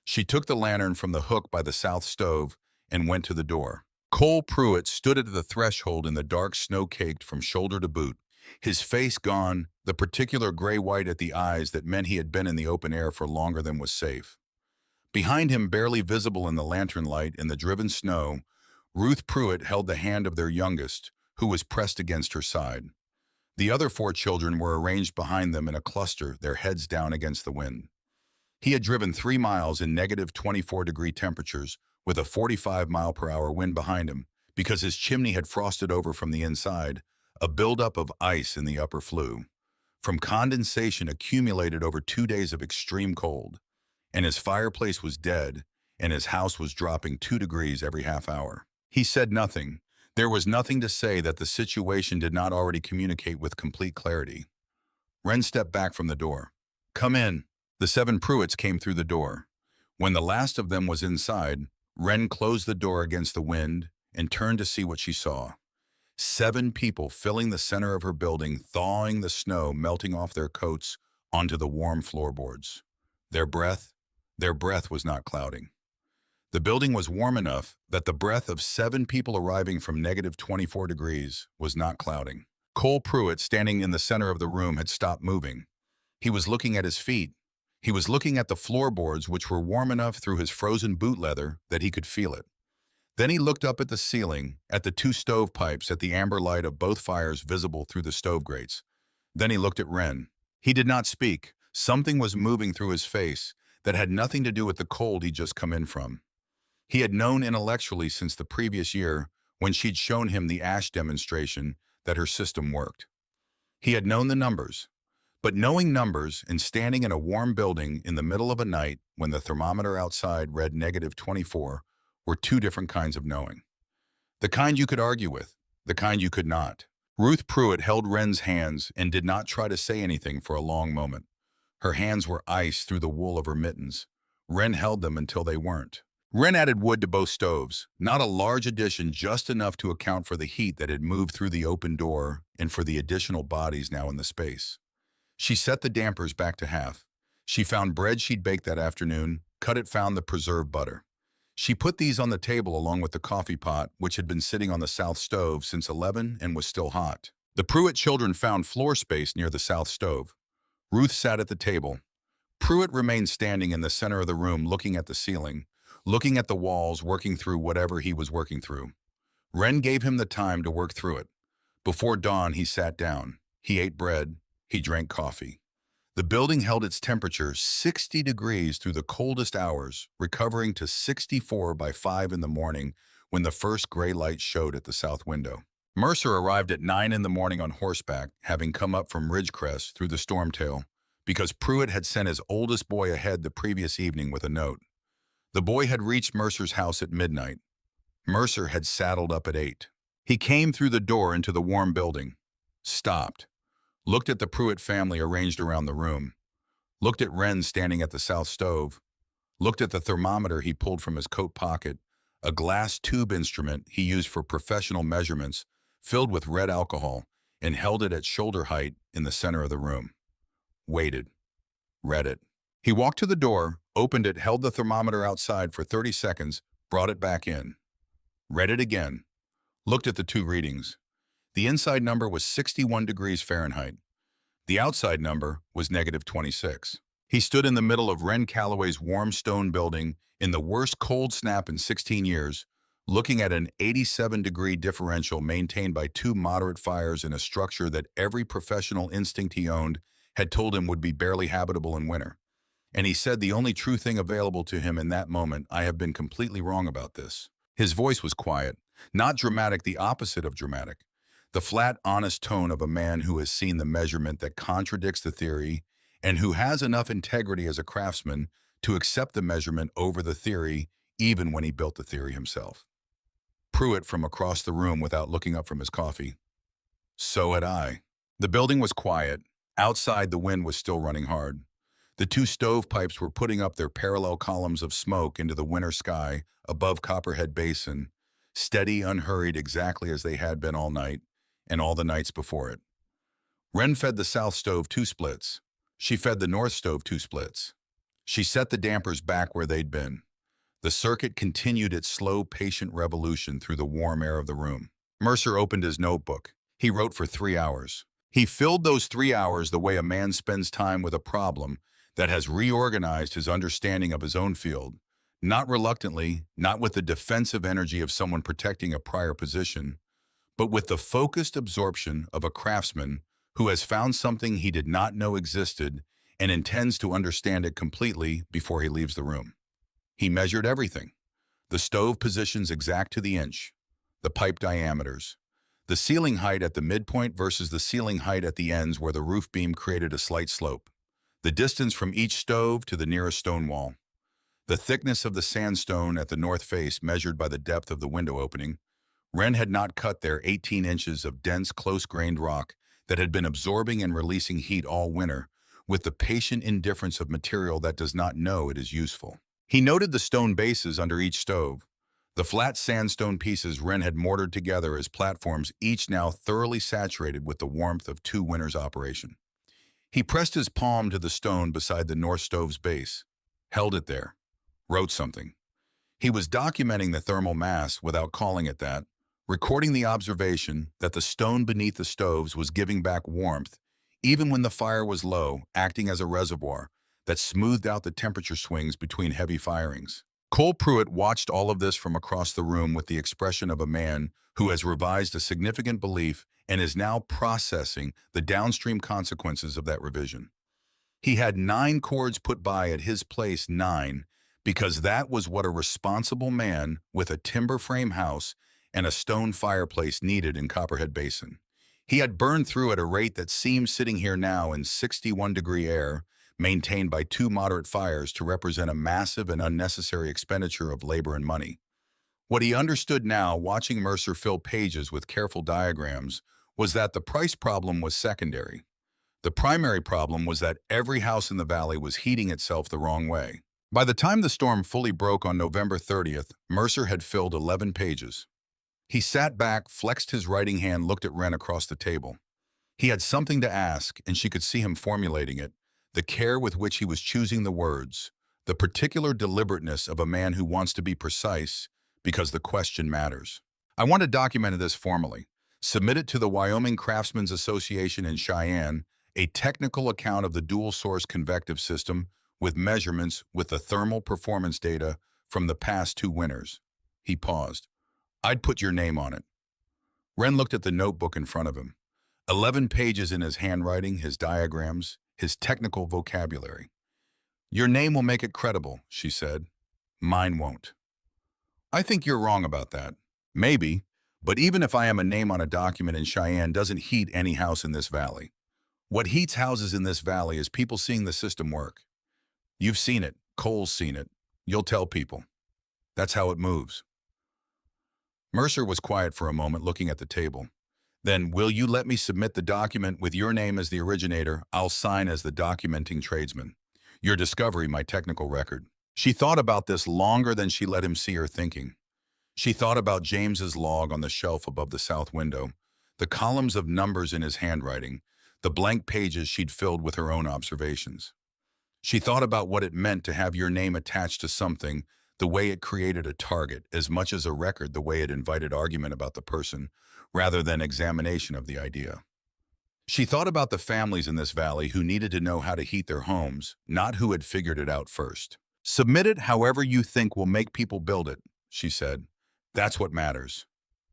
She took the lantern from the hook by the south stove and went to the door. Cole Pruitt stood at the threshold in the dark snow-caked from shoulder to boot, his face gone, the particular gray-white at the eyes that meant he had been in the open air for longer than was safe. Behind him, barely visible in the lantern light in the driven snow, Ruth Pruitt held the hand of their youngest, who was pressed against her side. The other 4 children were arranged behind them in a cluster, their heads down against the wind. He had driven 3 miles in -24-degree temperatures with a 45-mile-per-hour wind behind him because his chimney had frosted over from the inside, a buildup of ice in the upper flue, from condensation accumulated over 2 days of extreme cold, and his fireplace was dead, and his house was dropping 2 degrees every half hour. He said nothing. There was nothing to say that the situation did not already communicate with complete clarity. Wren stepped back from the door. "Come in." The 7 Pruitts came through the door. When the last of them was inside, Wren closed the door against the wind and turned to see what she saw. 7 people filling the center of her building, thawing the snow melting off their coats onto the warm floorboards. Their breath was not clouding. The building was warm enough that the breath of 7 people arriving from -24 degrees was not clouding. Cole Pruitt, standing in the center of the room, had stopped moving. He was looking at his feet. He was looking at the floorboards, which were warm enough through his frozen boot leather that he could feel it. Then he looked up at the ceiling, at the 2 stovepipes, at the amber light of both fires visible through the stove grates. Then he looked at Wren. He did not speak. Something was moving through his face that had nothing to do with the cold he'd just come in from. He had known intellectually since the previous year, when she'd shown him the ash demonstration, that her system worked. He had known the numbers. But knowing numbers and standing in a warm building in the middle of a night when the thermometer outside read -24 were 2 different kinds of knowing. The kind you could argue with, the kind you could not. Ruth Pruitt held Wren's hands and did not try to say anything for a long moment. Her hands were ice through the wool of her mittens. Wren held them until they weren't. Wren added wood to both stoves, not a large addition, just enough to account for the heat that had moved through the open door and for the additional bodies now in the space. She set the dampers back to half. She found bread she'd baked that afternoon, cut it, found the preserved butter. She put these on the table along with the coffee pot, which had been sitting on the south stove since 11 and was still hot. The Pruitt children found floor space near the south stove. Ruth sat at the table. Pruitt remained standing in the center of the room, looking at the ceiling, looking at the walls, working through whatever he was working through. Wren gave him the time to work through it. Before dawn, he sat down. He ate bread. He drank coffee. The building held its temperature 60 degrees through the coldest hours, recovering to 64 by 5 in the morning when the first gray light showed at the south window. Mercer arrived at 9 in the morning on horseback, having come up from Ridgecrest through the storm tail, because Pruitt had sent his oldest boy ahead the previous evening with a note. The boy had reached Mercer's house at midnight. Mercer had saddled up at 8. He came through the door into the warm building, stopped, looked at the Pruitt family arranged around the room, looked at Wren standing at the south stove, looked at the thermometer he pulled from his coat pocket, a glass tube instrument he used for professional measurements, filled with red alcohol, and held it at shoulder height in the center of the room. Waited. Read it. He walked to the door, opened it, held the thermometer outside for 30 seconds, brought it back in. Read it again. Looked at the two readings. The inside number was 61 degrees Fahrenheit. The outside number was -26. He stood in the middle of Wren Calloway's warm stone building in the worst cold snap in 16 years, looking at an 87-degree differential maintained by two moderate fires in a structure that every professional instinct he owned had told him would be barely habitable in winter. And he said the only true thing available to him in that moment, "I have been completely wrong about this." His voice was quiet, not dramatic, the opposite of dramatic. The flat, honest tone of a man who has seen the measurement that contradicts the theory and who has enough integrity as a craftsman to accept the measurement over the theory, even when he built the theory himself. Pruitt from across the room without looking up from his coffee. So had I. The building was quiet. Outside, the wind was still running hard. The two stovepipes were putting up their parallel columns of smoke into the winter sky above Copperhead Basin, steady, unhurried, exactly as they had been all night and all the nights before it. Wren fed the south stove 2 splits. She fed the north stove 2 splits. She set the dampers back where they'd been. The circuit continued its slow, patient revolution through the warm air of the room. Mercer opened his notebook. He wrote for 3 hours. He filled those 3 hours the way a man spends time with a problem that has reorganized his understanding of his own field, not reluctantly, not with the defensive energy of someone protecting a prior position, but with the focused absorption of a craftsman who has found something he did not know existed and intends to understand it completely before he leaves the room. He measured everything: the stove positions exact to the inch, the pipe diameters, the ceiling height at the midpoint versus the ceiling height at the ends where the roof beam created a slight slope, the distance from each stove to the nearest stone wall, the thickness of the sandstone at the north face measured by the depth of the window opening. Wren had not cut there 18 inches of dense, close-grained rock that had been absorbing and releasing heat all winter with the patient indifference of material that does not know it is useful. He noted the stone bases under each stove, the flat sandstone pieces Wren had mortared together as platforms, each now thoroughly saturated with the warmth of 2 winters' operation. He pressed his palm to the stone beside the north stove's base, held it there, wrote something. He was documenting the thermal mass without calling it that, recording the observation that the stone beneath the stoves was giving back warmth even when the fire was low, acting as a reservoir that smoothed out the temperature swings between heavy firings. Cole Pruitt watched all of this from across the room with the expression of a man who has revised a significant belief and is now processing the downstream consequences of that revision. He had 9 cords put by at his place, 9, because that was what a responsible man with a timber frame house and a stone fireplace needed in Copperhead Basin. He had burned through at a rate that seemed, sitting here now in 61-degree air, maintained by 2 moderate fires, to represent a massive and unnecessary expenditure of labor and money. What he understood now, watching Mercer fill pages with careful diagrams, was that the price problem was secondary. The primary problem was that every house in the valley was heating itself the wrong way. By the time the storm fully broke on November 30th, Mercer had filled 11 pages. He sat back, flexed his writing hand, looked at Wren across the table. He had something to ask, and she could see him formulating it, the care with which he was choosing the words, the particular deliberateness of a man who wants to be precise because the question matters. I want to document this formally. Submit it to the Wyoming Craftsmen's Association in Cheyenne, a technical account of the dual-source convective system with measurements with the thermal performance data from the past 2 winters. He paused. I'd put your name on it. Wren looked at the notebook in front of him. 11 pages in his handwriting, his diagrams, his technical vocabulary. Your name will make it credible, she said. Mine won't. I think you're wrong about that. Maybe, but even if I am a name on a document in Cheyenne doesn't heat any house in this valley. What heats houses in this valley is people seeing the system work. You've seen it. Cole's seen it. You'll tell people. That's how it moves. Mercer was quiet for a moment, looking at the table. Then, will you let me submit the document with your name as the originator? I'll sign as the documenting tradesman. Your discovery, my technical record. She thought about this longer than she let him see her thinking. She thought about James's log on the shelf above the south window, the columns of numbers in his handwriting, the blank pages she'd filled with her own observations. She thought about what it meant to have your name attached to something, the way it created a target, as much as a record, the way it invited argument about the person, rather than examination of the idea. She thought about the families in this valley who needed to know how to heat their homes, not who had figured it out first. Submit it however you think will make people build it, she said. That's what matters.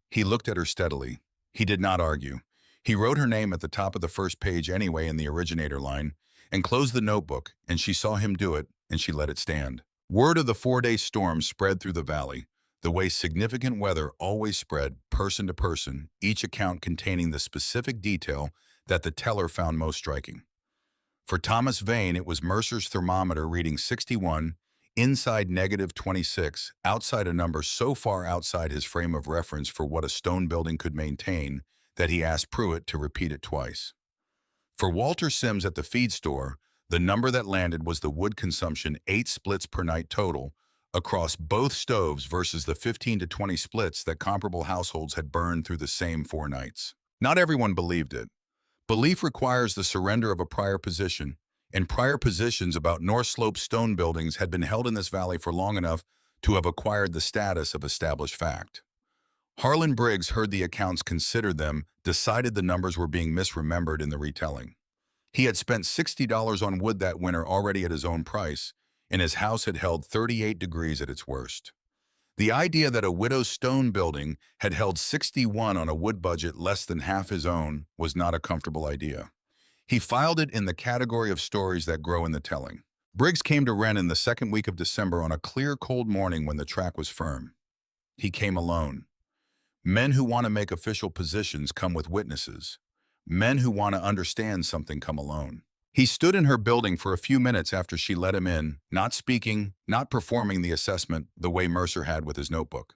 He looked at her steadily. He did not argue. He wrote her name at the top of the first page anyway in the originator line, and closed the notebook, and she saw him do it, and she let it stand. Word of the 4-day storm spread through the valley, the way significant weather always spread, person to person, each account containing the specific detail that the teller found most striking. For Thomas Vane, it was Mercer's thermometer reading 61, inside -26, outside a number so far outside his frame of reference for what a stone building could maintain that he asked Pruitt to repeat it twice. For Walter Sims at the feed store, the number that landed was the wood consumption 8 splits per night total across both stoves versus the 15 to 20 splits that comparable households had burned through the same 4 nights. Not everyone believed it. Belief requires the surrender of a prior position, and prior positions about North Slope stone buildings had been held in this valley for long enough to have acquired the status of established fact. Harlan Briggs heard the accounts, considered them, decided the numbers were being misremembered in the retelling. He had spent $60 on wood that winter already at his own price, and his house had held 38 degrees at its worst. The idea that a widow's stone building had held 61 on a wood budget less than half his own was not a comfortable idea. He filed it in the category of stories that grow in the telling. Briggs came to Wren in the second week of December on a clear, cold morning when the track was firm. He came alone. Men who want to make official positions come with witnesses. Men who want to understand something come alone. He stood in her building for a few minutes after she let him in, not speaking, not performing the assessment the way Mercer had with his notebook.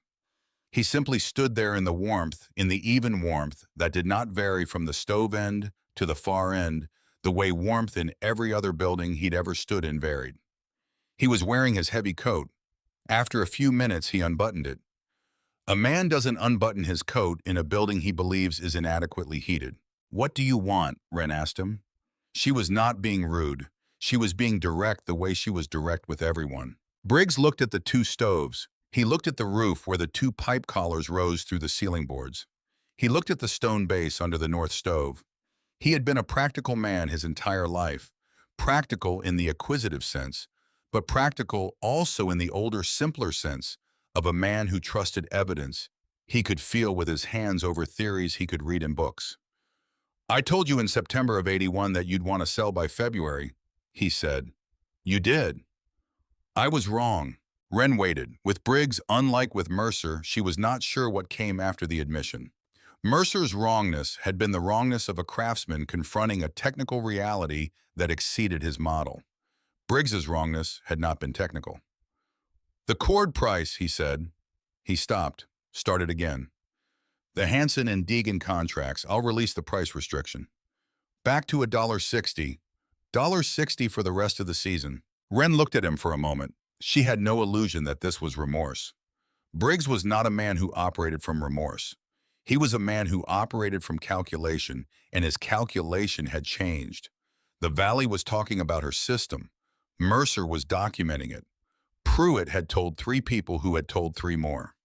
He simply stood there in the warmth, in the even warmth that did not vary from the stove end to the far end, the way warmth in every other building he'd ever stood in varied. He was wearing his heavy coat. After a few minutes, he unbuttoned it. A man doesn't unbutton his coat in a building he believes is inadequately heated. What do you want? Wren asked him. She was not being rude. She was being direct the way she was direct with everyone. Briggs looked at the 2 stoves. He looked at the roof where the 2 pipe collars rose through the ceiling boards. He looked at the stone base under the north stove. He had been a practical man his entire life, practical in the acquisitive sense, but practical also in the older, simpler sense of a man who trusted evidence he could feel with his hands over theories he could read in books. I told you in September of '81 that you'd want to sell by February, he said. You did. I was wrong. Wren waited. With Briggs, unlike with Mercer, she was not sure what came after the admission. Mercer's wrongness had been the wrongness of a craftsman confronting a technical reality that exceeded his model. Briggs's wrongness had not been technical. The cord price, he said. He stopped, started again. The Hansen and Deegan contracts, I'll release the price restriction. Back to $1.60. $1.60 for the rest of the season. Wren looked at him for a moment. She had no illusion that this was remorse. Briggs was not a man who operated from remorse. He was a man who operated from calculation, and his calculation had changed. The Valley was talking about her system. Mercer was documenting it. Pruitt had told 3 people who had told 3 more.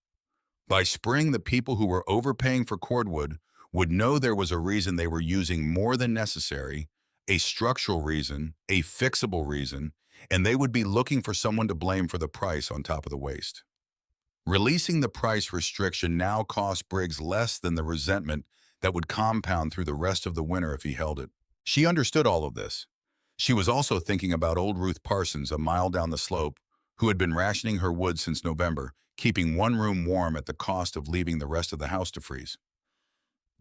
By spring, the people who were overpaying for cordwood would know there was a reason they were using more than necessary, a structural reason, a fixable reason, and they would be looking for someone to blame for the price on top of the waste. Releasing the price restriction now cost Briggs less than the resentment that would compound through the rest of the winter if he held it. She understood all of this. She was also thinking about old Ruth Parsons, a mile down the slope, who had been rationing her wood since November, keeping one room warm at the cost of leaving the rest of the house to freeze.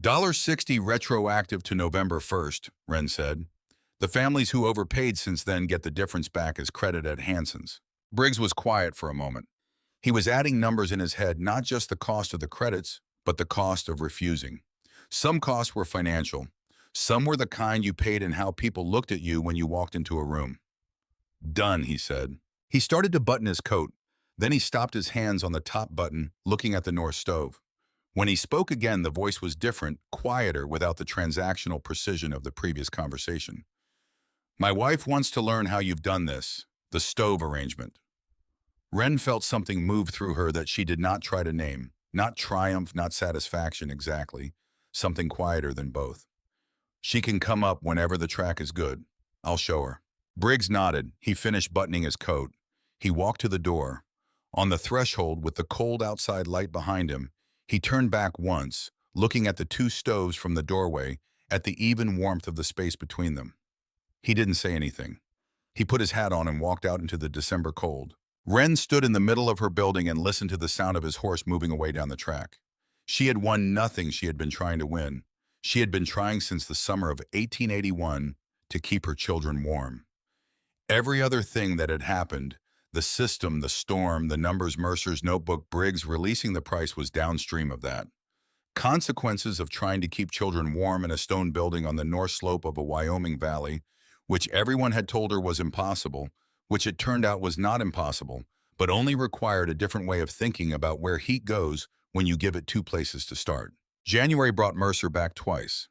$60 retroactive to November 1st, Wren said. The families who overpaid since then get the difference back as credit at Hanson's. Briggs was quiet for a moment. He was adding numbers in his head, not just the cost of the credits, but the cost of refusing. Some costs were financial. Some were the kind you paid in how people looked at you when you walked into a room. Done, he said. He started to button his coat. Then he stopped his hands on the top button, looking at the north stove. When he spoke again, the voice was different, quieter, without the transactional precision of the previous conversation. My wife wants to learn how you've done this, the stove arrangement. Wren felt something move through her that she did not try to name. Not triumph, not satisfaction exactly. Something quieter than both. She can come up whenever the track is good. I'll show her. Briggs nodded. He finished buttoning his coat. He walked to the door. On the threshold, with the cold outside light behind him, he turned back once, looking at the 2 stoves from the doorway, at the even warmth of the space between them. He didn't say anything. He put his hat on and walked out into the December cold. Wren stood in the middle of her building and listened to the sound of his horse moving away down the track. She had won nothing she had been trying to win. She had been trying since the summer of 1881 to keep her children warm. Every other thing that had happened, the system, the storm, the numbers, Mercer's notebook, Briggs releasing the price, was downstream of that. Consequences of trying to keep children warm in a stone building on the north slope of a Wyoming valley, which everyone had told her was impossible, which it turned out was not impossible, but only required a different way of thinking about where heat goes when you give it 2 places to start. January brought Mercer back twice.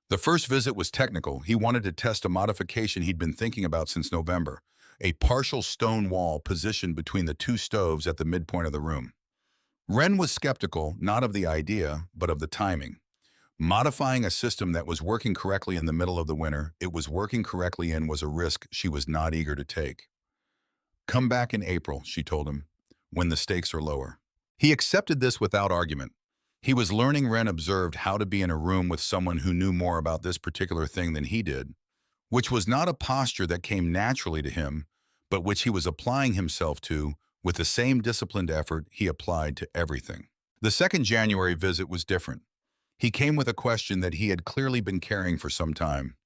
The first visit was technical. He wanted to test a modification he'd been thinking about since November, a partial stone wall positioned between the 2 stoves at the midpoint of the room. Wren was skeptical, not of the idea, but of the timing. Modifying a system that was working correctly in the middle of the winter, it was working correctly in, was a risk she was not eager to take. Come back in April, she told him, when the stakes are lower. He accepted this without argument. He was learning. Wren observed how to be in a room with someone who knew more about this particular thing than he did, which was not a posture that came naturally to him, but which he was applying himself to with the same disciplined effort he applied to everything. The second January visit was different. He came with a question that he had clearly been carrying for some time.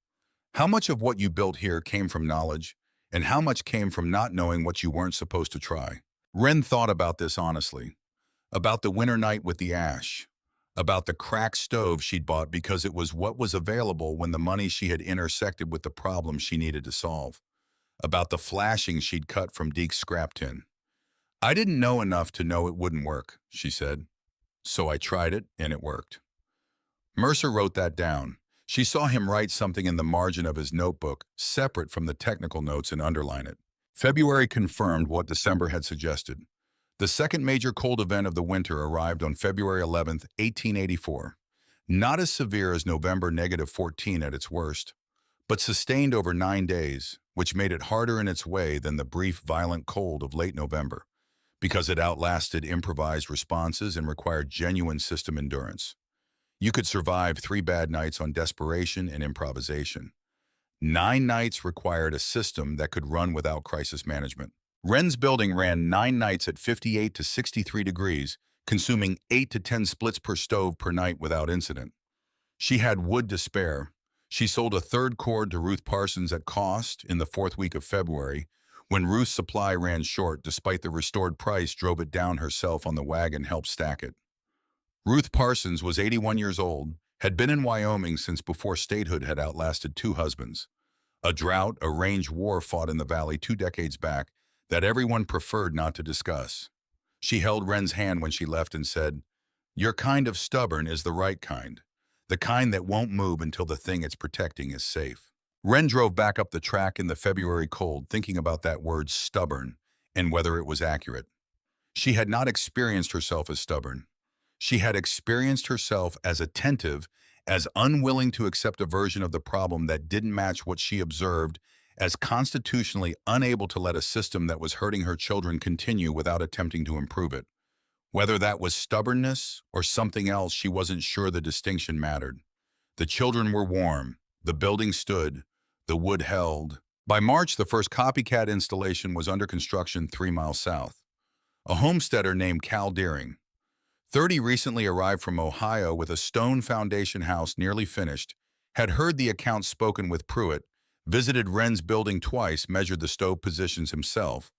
How much of what you built here came from knowledge, and how much came from not knowing what you weren't supposed to try? Wren thought about this honestly. About the winter night with the ash. About the cracked stove she'd bought because it was what was available when the money she had intersected with the problem she needed to solve. About the flashing she'd cut from Deke's scrap tin. I didn't know enough to know it wouldn't work, she said. So I tried it, and it worked. Mercer wrote that down. She saw him write something in the margin of his notebook, separate from the technical notes, and underline it. February confirmed what December had suggested. The second major cold event of the winter arrived on February 11, 1884. Not as severe as November -14 at its worst, but sustained over 9 days, which made it harder in its way than the brief, violent cold of late November, because it outlasted improvised responses and required genuine system endurance. You could survive 3 bad nights on desperation and improvisation. 9 nights required a system that could run without crisis management. Wren's building ran 9 nights at 58 to 63 degrees, consuming 8 to 10 splits per stove per night without incident. She had wood to spare. She sold a 3rd cord to Ruth Parsons at cost in the 4th week of February, when Ruth's supply ran short. Despite the restored price, drove it down herself on the wagon, helped stack it. Ruth Parsons was 81 years old, had been in Wyoming since before statehood had outlasted 2 husbands. A drought, a range war fought in the valley 2 decades back, that everyone preferred not to discuss. She held Wren's hand when she left and said, "Your kind of stubborn is the right kind, the kind that won't move until the thing it's protecting is safe." Wren drove back up the track in the February cold, thinking about that word stubborn and whether it was accurate. She had not experienced herself as stubborn. She had experienced herself as attentive, as unwilling to accept a version of the problem that didn't match what she observed, as constitutionally unable to let a system that was hurting her children continue without attempting to improve it. Whether that was stubbornness or something else, she wasn't sure the distinction mattered. The children were warm, the building stood, the wood held. By March, the first copycat installation was under construction 3 miles south. A homesteader named Cal Deering, 30, recently arrived from Ohio with a stone foundation house nearly finished, had heard the account spoken with Pruitt, visited Wren's building twice, measured the stove positions himself,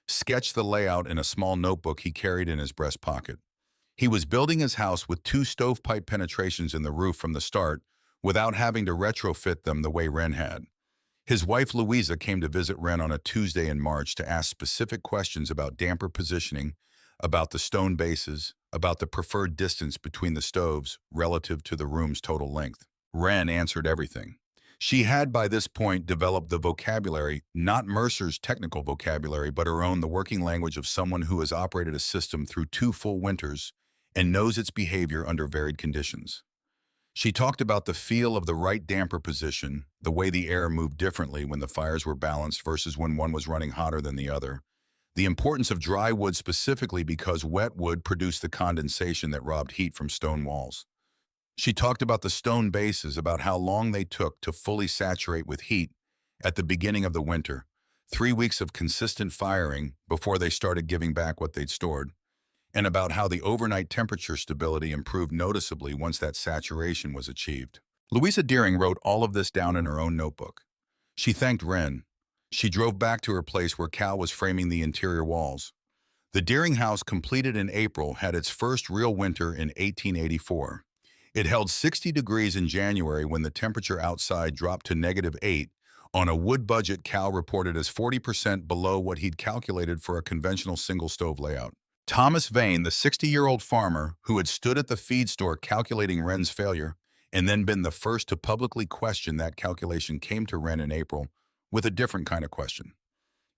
sketched the layout in a small notebook he carried in his breast pocket. He was building his house with 2 stovepipe penetrations in the roof from the start, without having to retrofit them the way Wren had. His wife Louisa came to visit Wren on a Tuesday in March to ask specific questions about damper positioning, about the stone bases, about the preferred distance between the stoves relative to the room's total length. Wren answered everything. She had by this point developed the vocabulary, not Mercer's technical vocabulary, but her own, the working language of someone who has operated a system through 2 full winters and knows its behavior under varied conditions. She talked about the feel of the right damper position, the way the air moved differently when the fires were balanced versus when one was running hotter than the other, the importance of dry wood specifically because wet wood produced the condensation that robbed heat from stone walls. She talked about the stone bases, about how long they took to fully saturate with heat at the beginning of the winter, 3 weeks of consistent firing before they started giving back what they'd stored, and about how the overnight temperature stability improved noticeably once that saturation was achieved. Louisa Deering wrote all of this down in her own notebook. She thanked Wren. She drove back to her place where Cal was framing the interior walls. The Deering house, completed in April, had its first real winter in 1884. It held 60 degrees in January when the temperature outside dropped to -8, on a wood budget Cal reported as 40% below what he'd calculated for a conventional single-stove layout. Thomas Vane, the 60-year-old farmer who had stood at the feed store calculating Wren's failure and then been the first to publicly question that calculation, came to Wren in April with a different kind of question.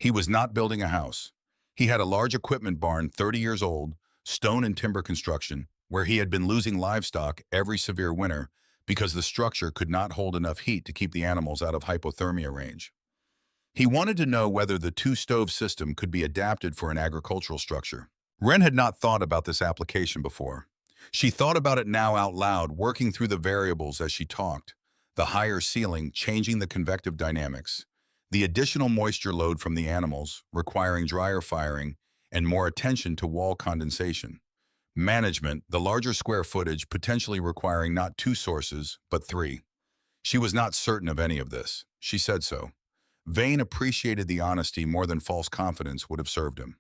He was not building a house. He had a large equipment barn, 30 years old, stone and timber construction, where he had been losing livestock every severe winter because the structure could not hold enough heat to keep the animals out of hypothermia range. He wanted to know whether the 2 stove system could be adapted for an agricultural structure. Wren had not thought about this application before. She thought about it now out loud, working through the variables as she talked. The higher ceiling, changing the convective dynamics. The additional moisture load from the animals, requiring drier firing, and more attention to wall condensation. Management, the larger square footage, potentially requiring not 2 sources, but 3. She was not certain of any of this. She said so. Vane appreciated the honesty more than false confidence would have served him.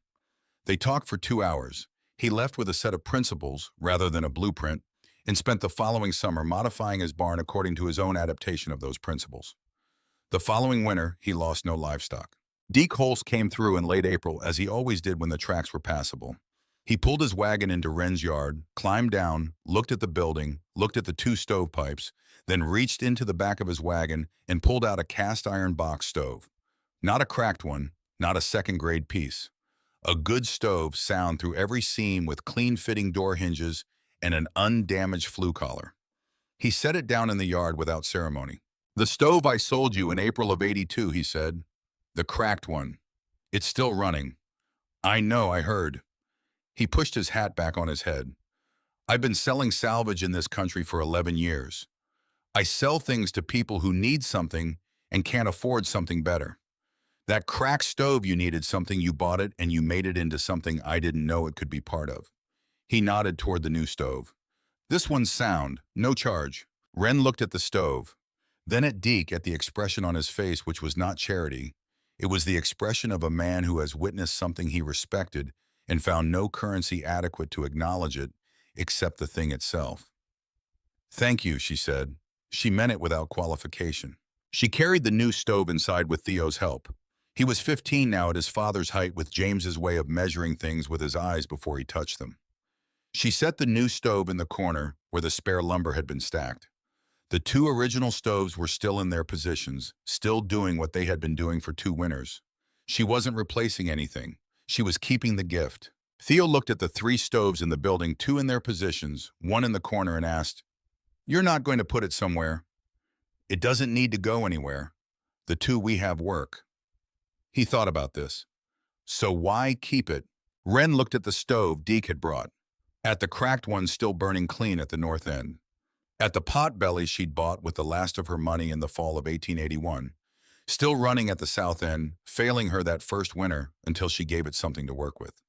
They talked for 2 hours. He left with a set of principles, rather than a blueprint, and spent the following summer modifying his barn according to his own adaptation of those principles. The following winter, he lost no livestock. Deke Holst came through in late April, as he always did when the tracks were passable. He pulled his wagon into Wren's yard, climbed down, looked at the building, looked at the 2 stovepipes, then reached into the back of his wagon and pulled out a cast-iron box stove. Not a cracked one, not a second-grade piece. A good stove, sound through every seam, with clean-fitting door hinges and an undamaged flue collar. He set it down in the yard without ceremony. "The stove I sold you in April of '82, he said. "The cracked one. It's still running." "I know, I heard." He pushed his hat back on his head. "I've been selling salvage in this country for 11 years. I sell things to people who need something and can't afford something better. That cracked stove you needed something, you bought it, and you made it into something I didn't know it could be part of." He nodded toward the new stove. "This one's sound, no charge." Wren looked at the stove, then at Deke, at the expression on his face, which was not charity. It was the expression of a man who has witnessed something he respected and found no currency adequate to acknowledge it except the thing itself. "Thank you," she said. She meant it without qualification. She carried the new stove inside with Theo's help. He was 15 now at his father's height with James's way of measuring things with his eyes before he touched them. She set the new stove in the corner where the spare lumber had been stacked. The two original stoves were still in their positions, still doing what they had been doing for 2 winters. She wasn't replacing anything. She was keeping the gift. Theo looked at the 3 stoves in the building, 2 in their positions, 1 in the corner, and asked, "You're not going to put it somewhere? It doesn't need to go anywhere. The 2 we have work." He thought about this. So why keep it? Wren looked at the stove Deke had brought, at the cracked one still burning clean at the north end, at the pot belly she'd bought with the last of her money in the fall of 1881, still running at the south end, failing her that first winter until she gave it something to work with.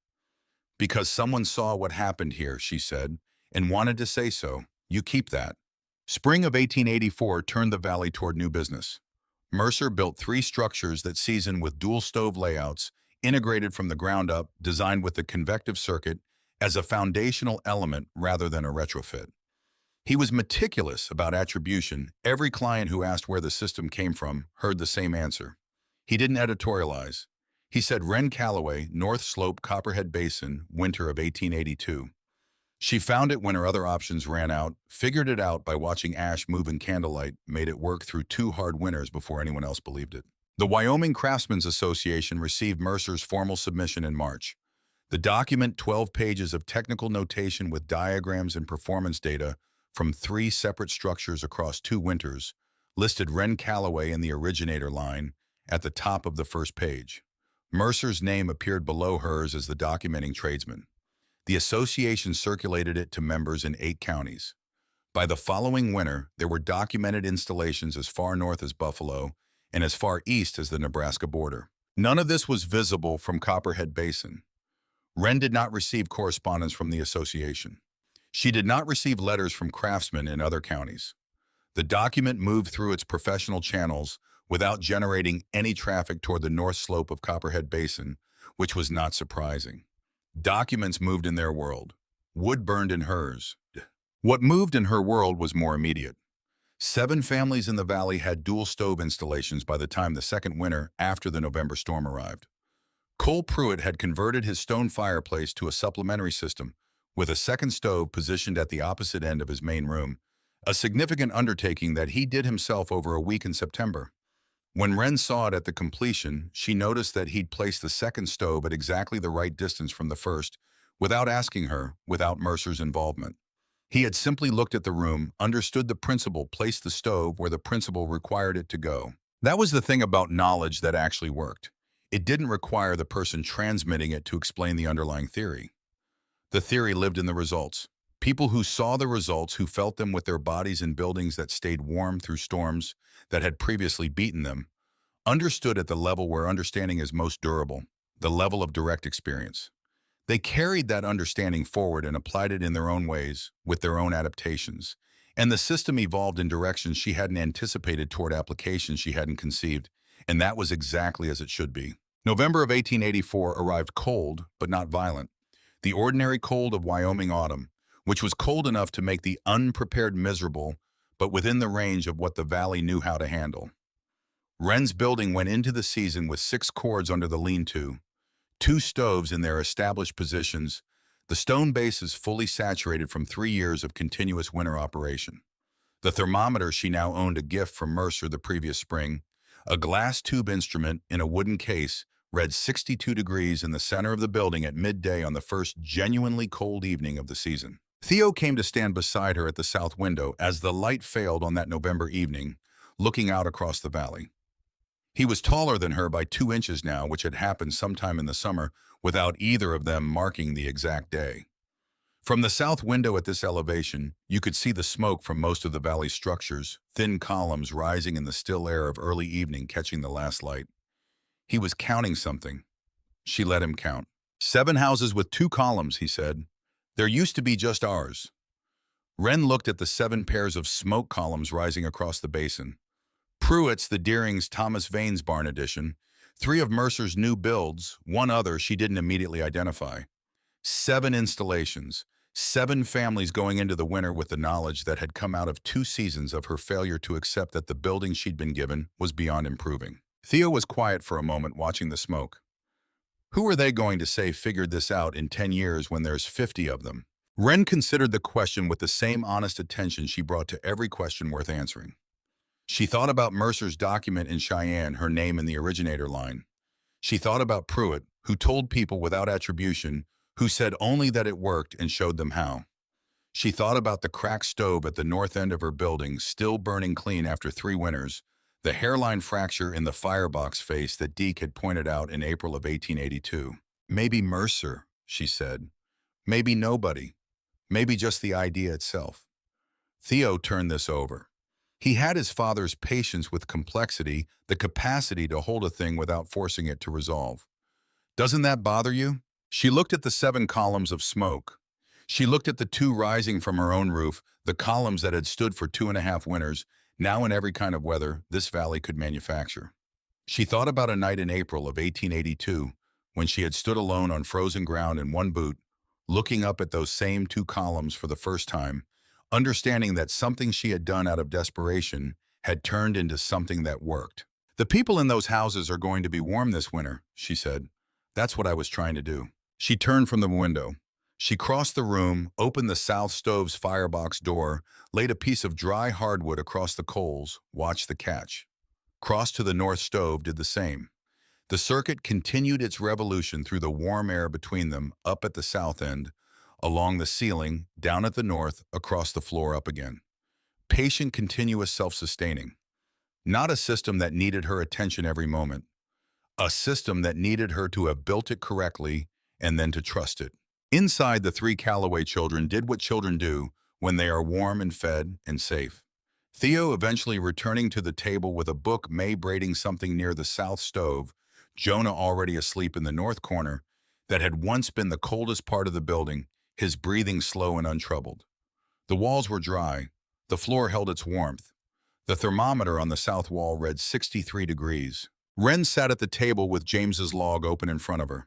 "Because someone saw what happened here," she said, "and wanted to say so. You keep that." Spring of 1884 turned the valley toward new business. Mercer built 3 structures that seasoned with dual stove layouts, integrated from the ground up, designed with the convective circuit as a foundational element rather than a retrofit. He was meticulous about attribution. Every client who asked where the system came from heard the same answer. He didn't editorialize. He said Wren Calloway, North Slope, Copperhead Basin, winter of 1882. She found it when her other options ran out, figured it out by watching ash move in candlelight, made it work through 2 hard winters before anyone else believed it. The Wyoming Craftsmen's Association received Mercer's formal submission in March. The document, 12 pages of technical notation with diagrams and performance data from 3 separate structures across 2 winters, listed Wren Calloway in the originator line at the top of the first page. Mercer's name appeared below hers as the documenting tradesman. The association circulated it to members in 8 counties. By the following winter, there were documented installations as far north as Buffalo and as far east as the Nebraska border. None of this was visible from Copperhead Basin. Wren did not receive correspondence from the association. She did not receive letters from craftsmen in other counties. The document moved through its professional channels without generating any traffic toward the north slope of Copperhead Basin, which was not surprising. Documents moved in their world. Wood burned in hers. What moved in her world was more immediate. 7 families in the valley had dual stove installations by the time the second winter after the November storm arrived. Cole Pruitt had converted his stone fireplace to a supplementary system, with a second stove positioned at the opposite end of his main room, a significant undertaking that he did himself over a week in September. When Wren saw it at the completion, she noticed that he'd placed the second stove at exactly the right distance from the first, without asking her, without Mercer's involvement. He had simply looked at the room, understood the principle, placed the stove where the principle required it to go. That was the thing about knowledge that actually worked. It didn't require the person transmitting it to explain the underlying theory. The theory lived in the results. People who saw the results, who felt them with their bodies in buildings that stayed warm through storms that had previously beaten them, understood at the level where understanding is most durable, the level of direct experience. They carried that understanding forward and applied it in their own ways, with their own adaptations. And the system evolved in directions she hadn't anticipated toward applications she hadn't conceived, and that was exactly as it should be. November of 1884 arrived cold, but not violent. The ordinary cold of Wyoming autumn, which was cold enough to make the unprepared miserable, but within the range of what the valley knew how to handle. Wren's building went into the season with 6 cords under the lean-to, 2 stoves in their established positions, the stone bases fully saturated from 3 years of continuous winter operation. The thermometer she now owned, a gift from Mercer the previous spring, a glass tube instrument in a wooden case, read 62 degrees in the center of the building at midday on the first genuinely cold evening of the season. Theo came to stand beside her at the south window as the light failed on that November evening, looking out across the valley. He was taller than her by 2 inches now, which had happened sometime in the summer without either of them marking the exact day. From the south window at this elevation, you could see the smoke from most of the valley's structures, thin columns rising in the still air of early evening catching the last light. He was counting something. She let him count. 7 houses with 2 columns, he said. There used to be just ours. Wren looked at the 7 pairs of smoke columns rising across the basin. Pruitt's, the Deering's, Thomas Vane's barn addition, 3 of Mercer's new builds, 1 other she didn't immediately identify. 7 installations, 7 families going into the winter with the knowledge that had come out of 2 seasons of her failure to accept that the building she'd been given was beyond improving. Theo was quiet for a moment watching the smoke. Who are they going to say figured this out in 10 years when there's 50 of them? Wren considered the question with the same honest attention she brought to every question worth answering. She thought about Mercer's document in Cheyenne, her name in the originator line. She thought about Pruitt, who told people without attribution, who said only that it worked and showed them how. She thought about the cracked stove at the north end of her building, still burning clean after 3 winters, the hairline fracture in the firebox face that Deke had pointed out in April of 1882. Maybe Mercer, she said. Maybe nobody. Maybe just the idea itself. Theo turned this over. He had his father's patience with complexity, the capacity to hold a thing without forcing it to resolve. Doesn't that bother you? She looked at the 7 columns of smoke. She looked at the 2 rising from her own roof, the columns that had stood for 2.5 winters, now in every kind of weather this valley could manufacture. She thought about a night in April of 1882, when she had stood alone on frozen ground in one boot, looking up at those same 2 columns for the first time, understanding that something she had done out of desperation had turned into something that worked. The people in those houses are going to be warm this winter, she said. That's what I was trying to do. She turned from the window. She crossed the room, opened the south stove's firebox door, laid a piece of dry hardwood across the coals, watched the catch. Crossed to the north stove, did the same. The circuit continued its revolution through the warm air between them, up at the south end, along the ceiling, down at the north, across the floor, up again. Patient, continuous, self-sustaining. Not a system that needed her attention every moment. A system that needed her to have built it correctly and then to trust it. Inside, the 3 Calloway children did what children do when they are warm and fed and safe. Theo eventually returning to the table with a book, May braiding something near the south stove, Jonah already asleep in the north corner, that had once been the coldest part of the building, his breathing slow and untroubled. The walls were dry. The floor held its warmth. The thermometer on the south wall read 63 degrees. Wren sat at the table with James's log open in front of her.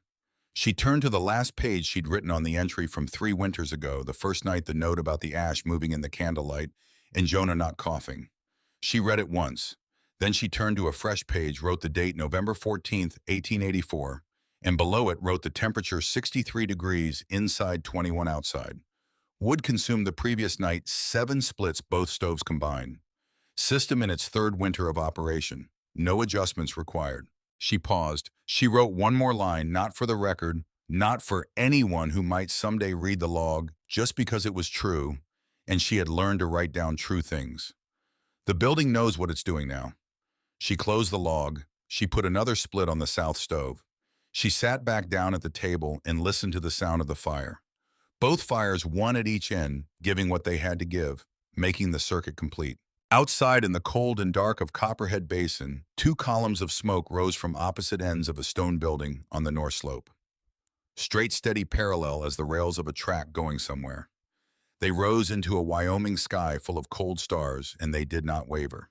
She turned to the last page she'd written on the entry from 3 winters ago, the first night the note about the ash moving in the candlelight and Jonah not coughing. She read it once. Then she turned to a fresh page, wrote the date November 14th, 1884, and below it wrote the temperature 63 degrees inside, 21 outside. Wood consumed the previous night, 7 splits, both stoves combined. System in its 3rd winter of operation. No adjustments required. She paused. She wrote one more line, not for the record, not for anyone who might someday read the log, just because it was true, and she had learned to write down true things. The building knows what it's doing now. She closed the log. She put another split on the south stove. She sat back down at the table and listened to the sound of the fire. Both fires, one at each end, giving what they had to give, making the circuit complete. Outside in the cold and dark of Copperhead Basin, 2 columns of smoke rose from opposite ends of a stone building on the north slope. Straight, steady, parallel as the rails of a track going somewhere. They rose into a Wyoming sky full of cold stars, and they did not waver.